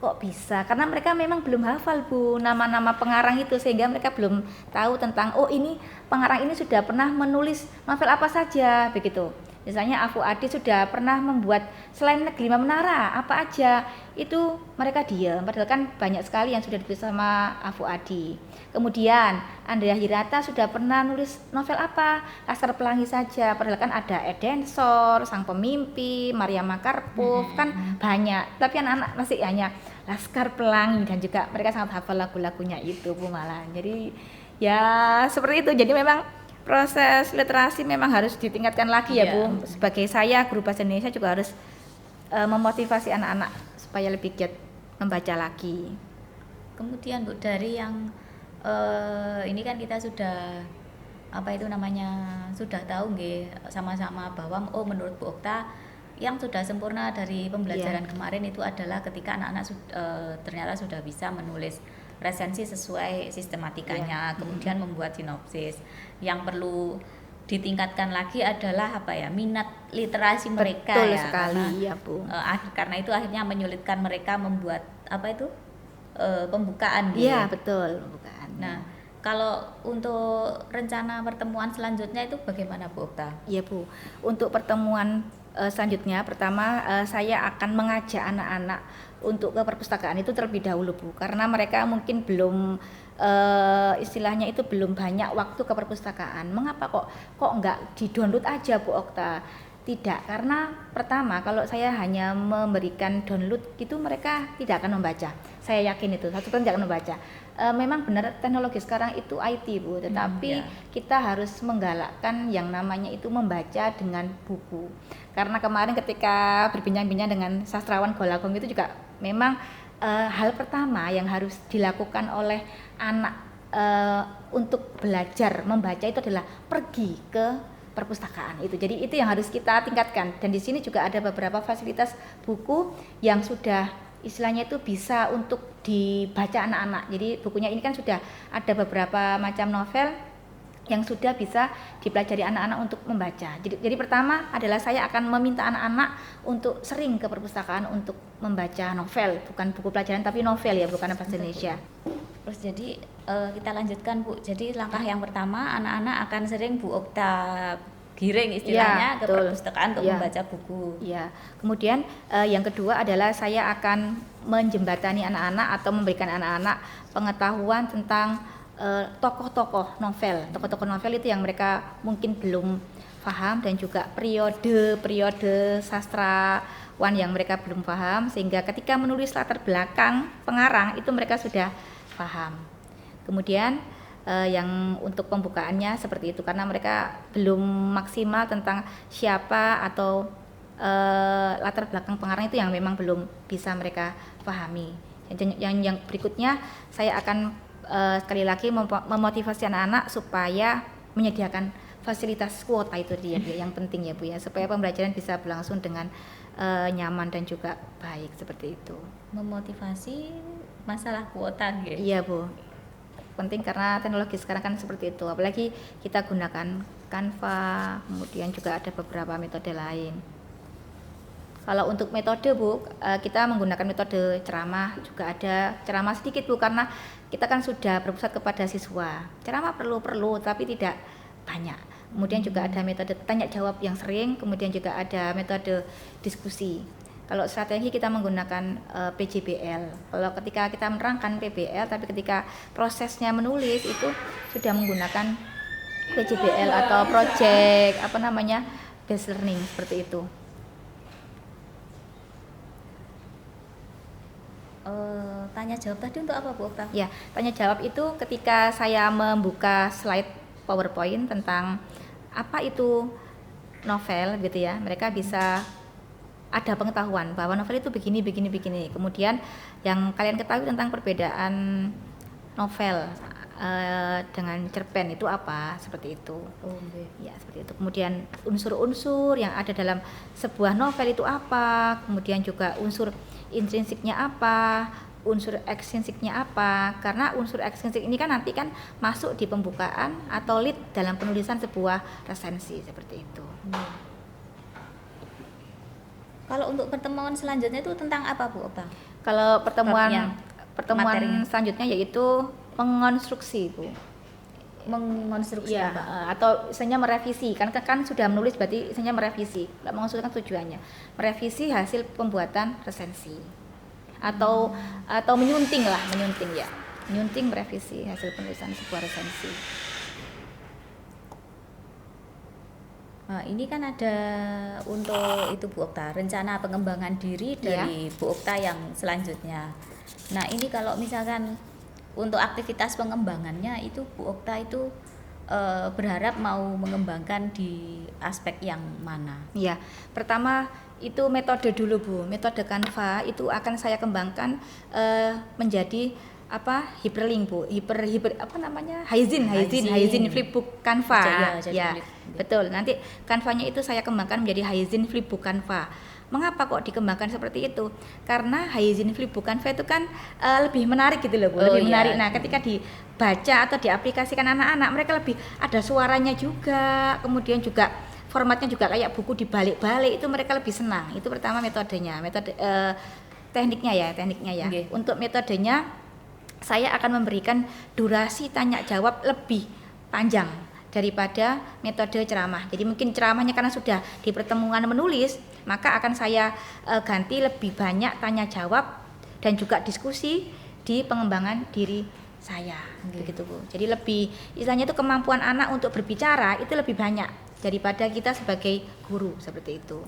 kok bisa, karena mereka memang belum hafal Bu nama-nama pengarang itu, sehingga mereka belum tahu tentang ini pengarang ini sudah pernah menulis novel apa saja begitu. Misalnya Afu Adi sudah pernah membuat selain Negeri Lima Menara apa aja, itu mereka diam, padahal kan banyak sekali yang sudah ditulis sama Afu Adi. Kemudian Andrea Hirata sudah pernah nulis novel apa, Laskar Pelangi saja, padahal kan ada Edensor, Sang Pemimpi, Maria Makarpov, kan banyak, tapi anak-anak masih hanya Laskar Pelangi, dan juga mereka sangat hafal lagu-lagunya itu Bu malah. Jadi ya seperti itu, jadi memang proses literasi memang harus ditingkatkan lagi ya Iya. Bu. Sebagai saya guru bahasa Indonesia juga harus memotivasi anak-anak supaya lebih giat membaca lagi. Kemudian Bu, dari yang ini kan kita sudah apa itu namanya sudah tahu nggih sama-sama bahwa menurut Bu Okta yang sudah sempurna dari pembelajaran kemarin itu adalah ketika anak-anak ternyata sudah bisa menulis resensi sesuai sistematikanya, kemudian membuat sinopsis. Yang perlu ditingkatkan lagi adalah minat literasi mereka. Betul ya, sekali karena, ya Bu. karena itu akhirnya menyulitkan mereka membuat pembukaan gitu. Iya betul, bukan. Nah, kalau untuk rencana pertemuan selanjutnya itu bagaimana Bu Okta? Iya Bu, untuk pertemuan selanjutnya pertama saya akan mengajak anak-anak untuk ke perpustakaan itu terlebih dahulu Bu, karena mereka mungkin belum istilahnya itu belum banyak waktu ke perpustakaan. Mengapa kok nggak di-download aja Bu Okta? Tidak, karena pertama kalau saya hanya memberikan download itu mereka tidak akan membaca. Saya yakin itu, 100% tidak akan membaca. Memang benar teknologi sekarang itu IT Bu, tetapi kita harus menggalakkan yang namanya itu membaca dengan buku. Karena kemarin ketika berbincang-bincang dengan sastrawan Golagong itu juga memang hal pertama yang harus dilakukan oleh anak untuk belajar membaca itu adalah pergi ke perpustakaan itu. Jadi itu yang harus kita tingkatkan, dan di sini juga ada beberapa fasilitas buku yang sudah istilahnya itu bisa untuk dibaca anak-anak. Jadi bukunya ini kan sudah ada beberapa macam novel yang sudah bisa dipelajari anak-anak untuk membaca. Jadi pertama adalah saya akan meminta anak-anak untuk sering ke perpustakaan untuk membaca novel, bukan buku pelajaran tapi novel ya, bukan bahasa Indonesia. Terus jadi kita lanjutkan Bu. Jadi langkah yang pertama anak-anak akan sering Bu Okta giring istilahnya ke betul. perpustakaan untuk Iya. membaca buku. Ya, kemudian yang kedua adalah saya akan menjembatani anak-anak atau memberikan anak-anak pengetahuan tentang tokoh-tokoh novel. Tokoh-tokoh novel itu yang mereka mungkin belum paham, dan juga periode sastrawan yang mereka belum paham, sehingga ketika menulis latar belakang pengarang itu mereka sudah paham. Kemudian yang untuk pembukaannya seperti itu, karena mereka belum maksimal tentang siapa atau latar belakang pengarang itu yang memang belum bisa mereka pahami. Yang berikutnya saya akan sekali lagi memotivasi anak-anak supaya menyediakan fasilitas kuota itu dia yang penting ya Bu ya, supaya pembelajaran bisa berlangsung dengan nyaman dan juga baik seperti itu. Memotivasi masalah kuota gitu. Iya Bu, penting karena teknologi sekarang kan seperti itu, apalagi kita gunakan Canva, kemudian juga ada beberapa metode lain. Kalau untuk metode Bu, kita menggunakan metode ceramah, juga ada ceramah sedikit Bu, karena kita kan sudah berpusat kepada siswa. Ceramah perlu tapi tidak banyak. Kemudian juga ada metode tanya jawab yang sering, kemudian juga ada metode diskusi. Kalau strategi kita menggunakan PJBL. Kalau ketika kita menerangkan PBL, tapi ketika prosesnya menulis itu sudah menggunakan PJBL atau project based learning seperti itu. Tanya jawab tadi untuk apa Bu Okta? Ya, tanya jawab itu ketika saya membuka slide PowerPoint tentang apa itu novel gitu ya, mereka bisa ada pengetahuan bahwa novel itu begini. Kemudian yang kalian ketahui tentang perbedaan novel dengan cerpen itu apa, seperti itu. Ya, seperti itu. Kemudian unsur-unsur yang ada dalam sebuah novel itu apa, kemudian juga unsur intrinsiknya apa, unsur ekstrinsiknya apa, karena unsur ekstrinsik ini kan nanti kan masuk di pembukaan atau lead dalam penulisan sebuah resensi seperti itu. Kalau untuk pertemuan selanjutnya itu tentang apa Bu Okta? Kalau materinya. pertemuan selanjutnya yaitu mengonstruksi Bu. Mengonstruksi Ya, apa? atau misalnya merevisi, kan sudah menulis berarti misalnya merevisi. Mengonstruksi kan tujuannya merevisi hasil pembuatan resensi. Atau menyunting ya, menyunting merevisi hasil penulisan sebuah resensi. Nah, ini kan ada untuk itu Bu Okta, rencana pengembangan diri dari Bu Okta yang selanjutnya. Nah, ini kalau misalkan untuk aktivitas pengembangannya itu Bu Okta itu berharap mau mengembangkan di aspek yang mana? Ya, pertama itu metode dulu Bu, metode Canva itu akan saya kembangkan menjadi hyperlink Bu, Haizen flipbook Canva. Ya, betul. Nanti Canva-nya itu saya kembangkan menjadi Haizen flipbook Canva. Mengapa kok dikembangkan seperti itu? Karena Haizen flipbook Canva itu kan lebih menarik gitu loh Bu, lebih menarik. Nah, ketika dibaca atau diaplikasikan anak-anak, mereka lebih ada suaranya juga, kemudian juga formatnya juga kayak buku dibalik-balik, itu mereka lebih senang. Itu pertama metodenya, tekniknya ya. Okay. Untuk metodenya saya akan memberikan durasi tanya jawab lebih panjang daripada metode ceramah. Jadi mungkin ceramahnya karena sudah di pertemuan menulis, maka akan saya ganti lebih banyak tanya jawab dan juga diskusi di pengembangan diri saya. Begitu Bu. Jadi lebih istilahnya itu kemampuan anak untuk berbicara itu lebih banyak daripada kita sebagai guru, seperti itu.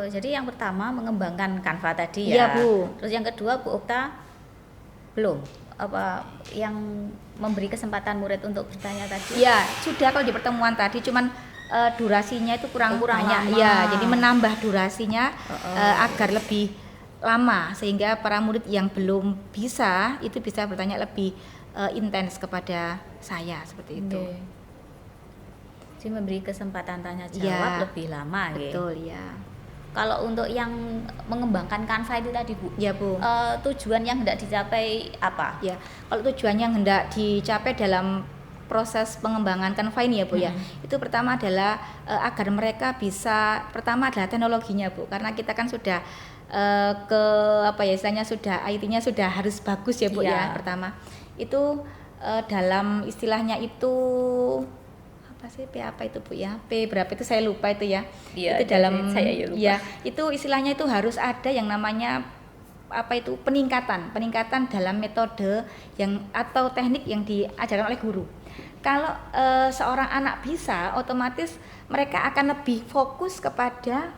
Jadi yang pertama mengembangkan Canva tadi Iya, ya. Bu. Terus yang kedua Bu Okta belum yang memberi kesempatan murid untuk bertanya tadi? Iya, sudah kalau di pertemuan tadi cuman durasinya itu kurang banyak. lama. Ya, jadi menambah durasinya agar lebih lama sehingga para murid yang belum bisa itu bisa bertanya lebih intens kepada saya seperti itu. Jadi memberi kesempatan tanya jawab lebih lama. Betul ya. Kalau untuk yang mengembangkan Canva itu tadi Bu, Ya Bu. tujuan yang hendak dicapai apa? Ya, kalau tujuan yang hendak dicapai dalam proses pengembangan Canva ini ya Bu ya, itu pertama adalah agar mereka bisa, pertama adalah teknologinya Bu, karena kita kan sudah istilahnya sudah IT-nya sudah harus bagus ya Bu ya. Pertama itu dalam istilahnya itu P apa itu Bu ya, P berapa itu saya lupa itu ya. Itu dalam saya lupa. Ya, itu istilahnya itu harus ada yang namanya peningkatan dalam metode yang atau teknik yang diajarkan oleh guru. Kalau seorang anak bisa, otomatis mereka akan lebih fokus kepada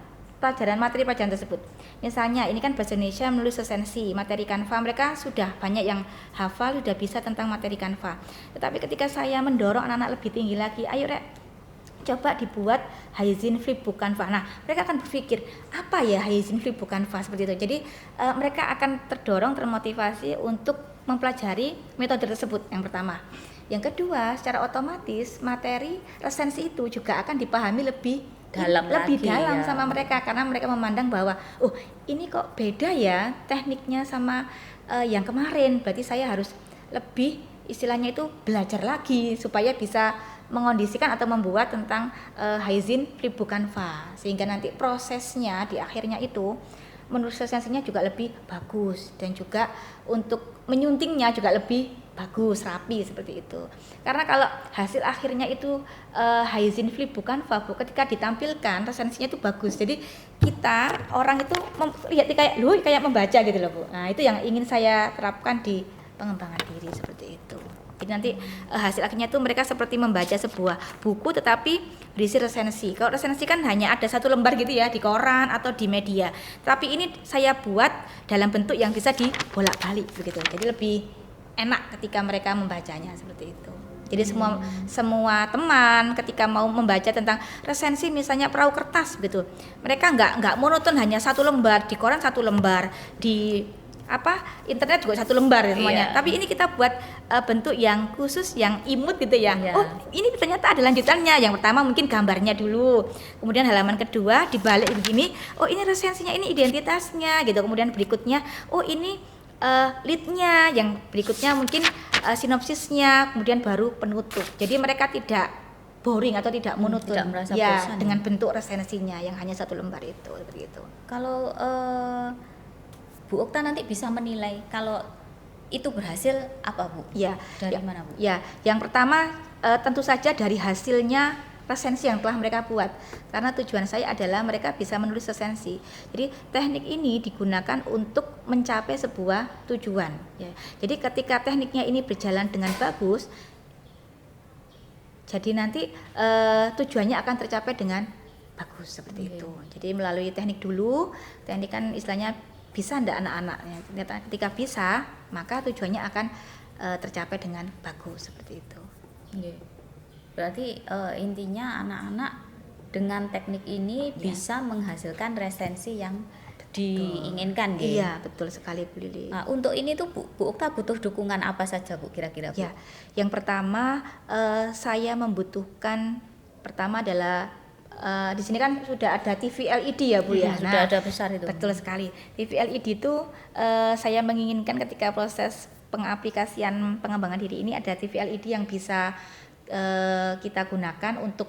materi pelajaran tersebut. Misalnya ini kan bahasa Indonesia menulis resensi, materi Canva, mereka sudah banyak yang hafal, sudah bisa tentang materi Canva. Tetapi ketika saya mendorong anak-anak lebih tinggi lagi, ayo Rek, coba dibuat hygiene flipbook Canva. Nah, mereka akan berpikir apa ya hygiene flipbook Canva seperti itu. Jadi mereka akan termtermotivasi untuk mempelajari metode tersebut yang pertama. Yang kedua, secara otomatis materi resensi itu juga akan dipahami lebih dalam ya. sama mereka, karena mereka memandang bahwa oh ini kok beda ya tekniknya sama yang kemarin, berarti saya harus lebih istilahnya itu belajar lagi supaya bisa mengondisikan atau membuat tentang hygiene flipbook Canva, sehingga nanti prosesnya di akhirnya itu menurut resensinya juga lebih bagus dan juga untuk menyuntingnya juga lebih bagus, rapi seperti itu. Karena kalau hasil akhirnya itu hygiene flipbook Canva ketika ditampilkan resensinya itu bagus. Jadi kita orang itu lihat kayak membaca gitu loh Bu. Nah, itu yang ingin saya terapkan di pengembangan diri seperti itu. Jadi nanti hasil akhirnya itu mereka seperti membaca sebuah buku tetapi berisi resensi. Kalau resensi kan hanya ada satu lembar gitu ya di koran atau di media. Tapi ini saya buat dalam bentuk yang bisa dibolak-balik begitu. Jadi lebih enak ketika mereka membacanya seperti itu. Jadi semua teman ketika mau membaca tentang resensi misalnya perahu kertas gitu, mereka nggak monoton hanya satu lembar di koran, satu lembar di internet juga satu lembar ya semuanya. Tapi ini kita buat bentuk yang khusus, yang imut gitu ya. Oh ini ternyata ada lanjutannya. Yang pertama mungkin gambarnya dulu, kemudian halaman kedua dibalik begini. Oh ini resensinya, ini identitasnya gitu. Kemudian berikutnya, oh ini lead-nya, yang berikutnya mungkin sinopsisnya, kemudian baru penutup. Jadi mereka tidak boring atau tidak monoton tidak merasa ya bosan dengan bentuk resensinya yang hanya satu lembar itu seperti itu. Kalau Bu Okta nanti bisa menilai kalau itu berhasil apa Bu? Ya, dari mana Bu? Ya, yang pertama tentu saja dari hasilnya resensi yang telah mereka buat, karena tujuan saya adalah mereka bisa menulis resensi. Jadi teknik ini digunakan untuk mencapai sebuah tujuan ya. Jadi ketika tekniknya ini berjalan dengan bagus, jadi nanti tujuannya akan tercapai dengan bagus seperti itu. Jadi melalui teknik dulu, teknik kan istilahnya bisa ndak anak-anaknya. Ketika bisa, maka tujuannya akan tercapai dengan bagus seperti itu. Berarti intinya anak-anak dengan teknik ini bisa menghasilkan resensi yang diinginkan gitu. Iya, betul sekali Bu Lili. Nah, untuk ini tuh Bu Okta butuh dukungan apa saja Bu kira-kira Bu? Ya, yang pertama saya membutuhkan pertama adalah di sini kan sudah ada TV LED ya Bu ya. Sudah ada besar itu. Betul sekali. TV LED itu saya menginginkan ketika proses pengaplikasian pengembangan diri ini ada TV LED yang bisa kita gunakan untuk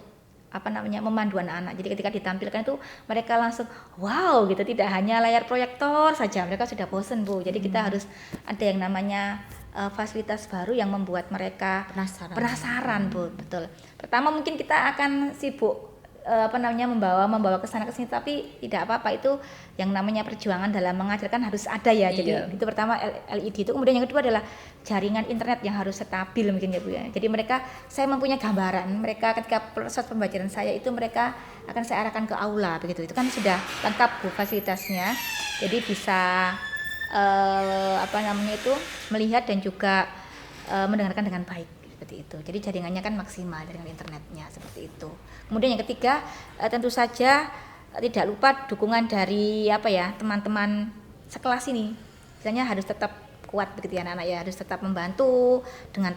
memandu anak-anak. Jadi ketika ditampilkan itu mereka langsung wow gitu, tidak hanya layar proyektor saja, mereka sudah bosen Bu. Jadi kita harus ada yang namanya fasilitas baru yang membuat mereka penasaran Bu. Betul. Pertama mungkin kita akan sibuk membawa ke sana ke sini, tapi tidak apa-apa, itu yang namanya perjuangan dalam mengajarkan harus ada ya. Jadi itu pertama LED itu, kemudian yang kedua adalah jaringan internet yang harus stabil mungkin ya Bu ya. Jadi saya mempunyai gambaran mereka ketika proses pembelajaran saya itu mereka akan saya arahkan ke aula begitu. Itu kan sudah lengkap Bu fasilitasnya. Jadi bisa melihat dan juga mendengarkan dengan baik seperti itu. Jadi jaringannya kan maksimal, jaringan internetnya seperti itu. Kemudian yang ketiga tentu saja tidak lupa dukungan dari teman-teman sekelas ini. Misalnya harus tetap kuat begitu ya anak-anak ya, harus tetap membantu dengan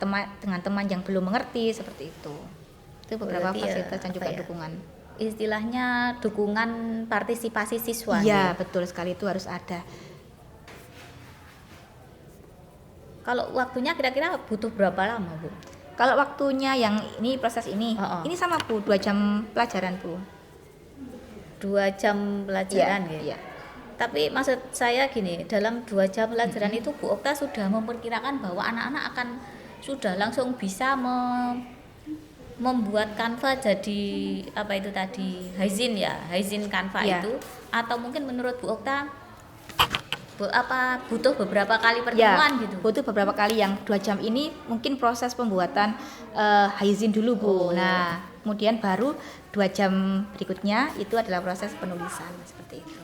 teman yang belum mengerti seperti itu. Itu beberapa fasilitas dan juga dukungan. Istilahnya dukungan partisipasi siswa. Iya, betul sekali, itu harus ada. Kalau waktunya kira-kira butuh berapa lama Bu? Kalau waktunya yang ini proses ini sama Bu, 2 jam pelajaran Bu. 2 jam pelajaran ya. Tapi maksud saya gini, dalam 2 jam pelajaran itu Bu Okta sudah memperkirakan bahwa anak-anak akan sudah langsung bisa membuat Canva jadi hygiene Canva itu, atau mungkin menurut Bu Okta butuh beberapa kali pertemuan gitu? Butuh beberapa kali. Yang 2 jam ini mungkin proses pembuatan hygiene dulu Bu. Nah kemudian baru 2 jam berikutnya itu adalah proses penulisan seperti itu.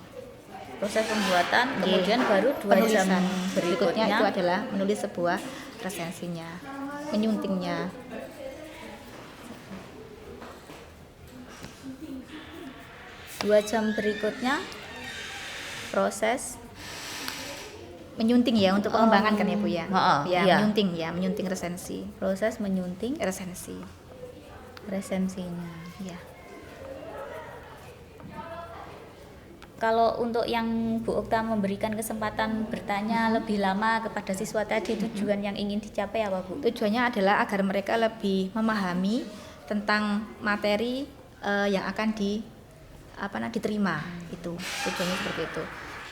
Proses pembuatan kemudian baru 2 jam berikutnya itu adalah menulis sebuah resensinya, menyuntingnya. 2 jam berikutnya proses Menyunting ya untuk pengembangan kan ya Bu ya? Heeh, Ya, iya. menyunting resensi. proses menyunting Resensi. resensinya. Ya. Kalau untuk yang Bu Okta memberikan kesempatan bertanya lebih lama kepada siswa tadi, tujuan yang ingin dicapai apa Bu? Tujuannya adalah agar mereka lebih memahami tentang materi yang akan diterima. Itu tujuannya seperti itu.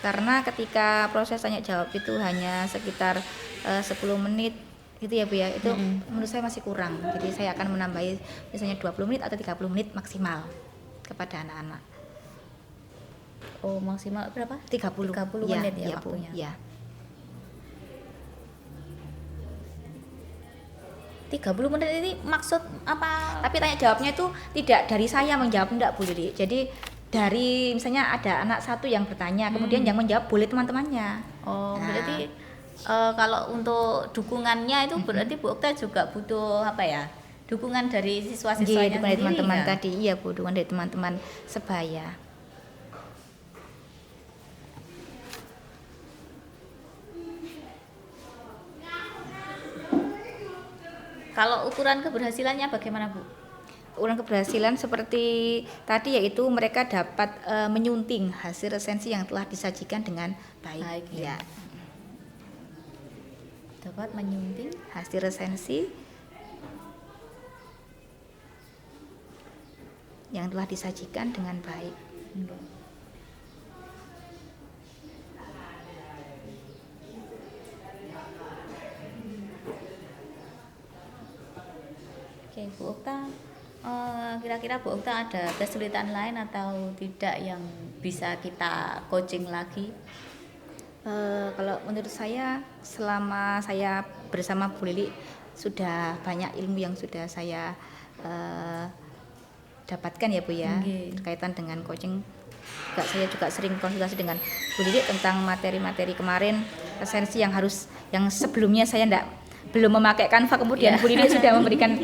Karena ketika proses tanya jawab itu hanya sekitar 10 menit gitu ya Bu ya, itu menurut saya masih kurang. Jadi saya akan menambahi misalnya 20 menit atau 30 menit maksimal kepada anak-anak. Oh, maksimal berapa? 30 menit ya Bu. waktunya. Ya. 30 menit ini maksud apa? Tapi tanya jawabnya itu tidak dari saya menjawab, enggak Bu Lili. Jadi dari misalnya ada anak satu yang bertanya, kemudian yang menjawab boleh teman-temannya. Oh, Nah. berarti kalau untuk dukungannya itu berarti Bu Okta juga butuh apa ya? Dukungan dari Iya, siswa-siswanya dukungan dari sendiri teman-teman ya? tadi, iya Bu, dukungan dari teman-teman sebaya. Kalau ukuran keberhasilannya bagaimana Bu? Ukuran keberhasilan seperti tadi yaitu mereka dapat menyunting hasil resensi yang telah disajikan dengan baik. Baik, Ya. Dapat menyunting Hasil resensi yang telah disajikan dengan baik. Oke, Bu Okta, kira-kira Bu Okta ada kesulitan lain atau tidak yang bisa kita coaching lagi? Kalau menurut saya selama saya bersama Bu Lili sudah banyak ilmu yang sudah saya dapatkan ya Bu ya, Nggih. berkaitan dengan coaching. Saya juga sering konsultasi dengan Bu Lili tentang materi-materi kemarin, resensi yang sebelumnya saya belum memakai Canva, kemudian Bu Lili sudah memberikan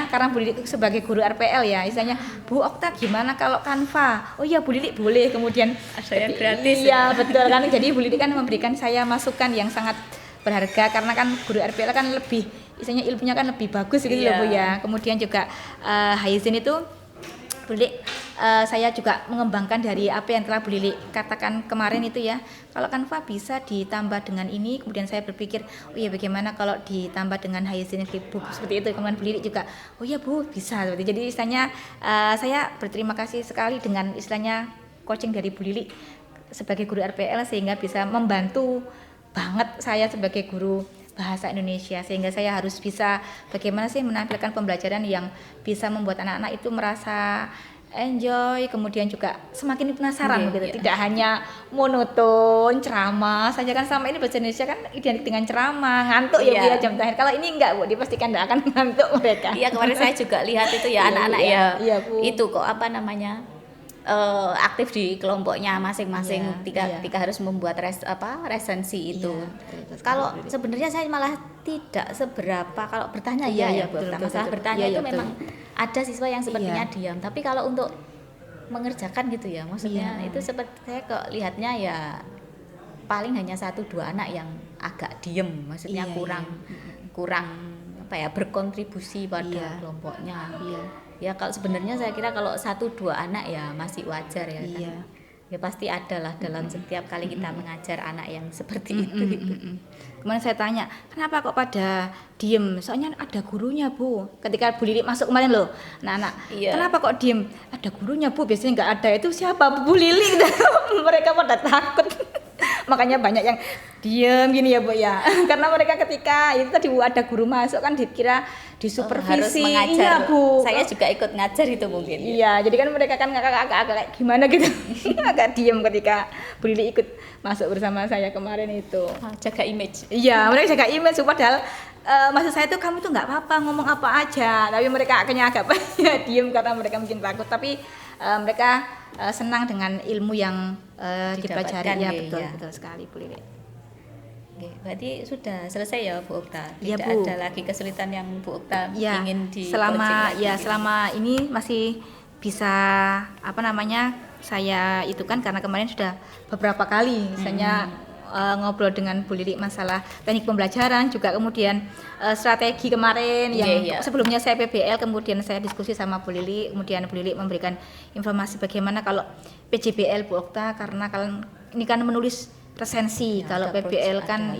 karena Bu Lili sebagai guru RPL ya, istilahnya Bu Okta gimana kalau Canva? Oh iya Bu Lili boleh, kemudian Ada yang gratis iya betul kan, jadi Bu Lili kan memberikan saya masukan yang sangat berharga karena kan guru RPL kan lebih istilahnya ilmunya kan lebih bagus gitu loh Bu ya. Kemudian juga Haizen itu Bu Lili saya juga mengembangkan dari apa yang telah Bu Lili katakan kemarin itu ya. Kalau Canva bisa ditambah dengan ini, kemudian saya berpikir, oh iya bagaimana kalau ditambah dengan Haizen Flipbook seperti itu. Kemudian Bu Lili juga, oh iya Bu bisa. Jadi istilahnya saya berterima kasih sekali dengan istilahnya coaching dari Bu Lili sebagai guru RPL sehingga bisa membantu banget saya sebagai guru bahasa Indonesia, sehingga saya harus bisa bagaimana sih menampilkan pembelajaran yang bisa membuat anak-anak itu merasa enjoy, kemudian juga semakin penasaran begitu. Tidak hanya monoton ceramah saja kan, selama ini bahasa Indonesia kan identik dengan ceramah, ngantuk ya Bu ya jam terakhir. Kalau ini enggak Bu, dipastikan enggak akan ngantuk mereka. Iya, kemarin saya juga lihat itu ya anak-anak Iya, Bu. itu kok aktif di kelompoknya masing-masing ketika harus membuat resensi itu. Kalau sebenarnya saya malah tidak seberapa kalau bertanya masalah bertanya itu memang ada siswa yang sepertinya diam, tapi kalau untuk mengerjakan gitu ya maksudnya itu seperti saya kok lihatnya ya paling hanya 1-2 anak yang agak diem, maksudnya kurang berkontribusi pada kelompoknya. Ya kalau sebenarnya saya kira kalau 1-2 anak ya masih wajar ya kan. Ya pasti ada lah dalam setiap kali kita mengajar anak yang seperti itu. Kemarin saya tanya, kenapa kok pada diem? Soalnya ada gurunya Bu. Ketika Bu Lili masuk kemarin loh, anak-anak, kenapa kok diem? Ada gurunya Bu, biasanya nggak ada. Itu siapa? Bu Lili. Mereka pada takut. Makanya banyak yang diem gini ya Bu ya. Karena mereka ketika itu tadi Bu ada guru masuk kan dikira disupervisi. Harus mengajar. Iya Bu. Saya juga ikut ngajar itu mungkin. Iya, jadi kan mereka kan agak gimana gitu. Agak diem ketika Bu Lili ikut masuk bersama saya kemarin itu. Jaga image. Iya, mereka jaga image padahal maksud saya itu kamu tuh nggak apa-apa ngomong apa aja, tapi mereka akhirnya agak banyak diem karena mereka mungkin takut, tapi mereka senang dengan ilmu yang dipelajari ya, betul sekali Bu Lili. Oke, berarti sudah selesai ya Bu Okta. Iya, Tidak Bu. ada lagi kesulitan yang Bu Okta Ya, ingin di selama ini masih bisa saya itu kan karena kemarin sudah beberapa kali misalnya ngobrol dengan Bu Lili masalah teknik pembelajaran, juga kemudian strategi kemarin yang sebelumnya saya PBL, kemudian saya diskusi sama Bu Lili, kemudian Bu Lili memberikan informasi bagaimana kalau PJBL Bu Okta, karena kalian ini kan menulis resensi, kalau PBL kan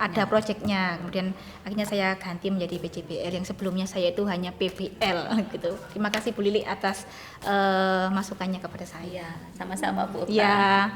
ada proyeknya, kemudian akhirnya saya ganti menjadi PJBL yang sebelumnya saya itu hanya PBL gitu. Terima kasih Bu Lili atas masukannya kepada saya. Sama-sama Bu Okta. Ya.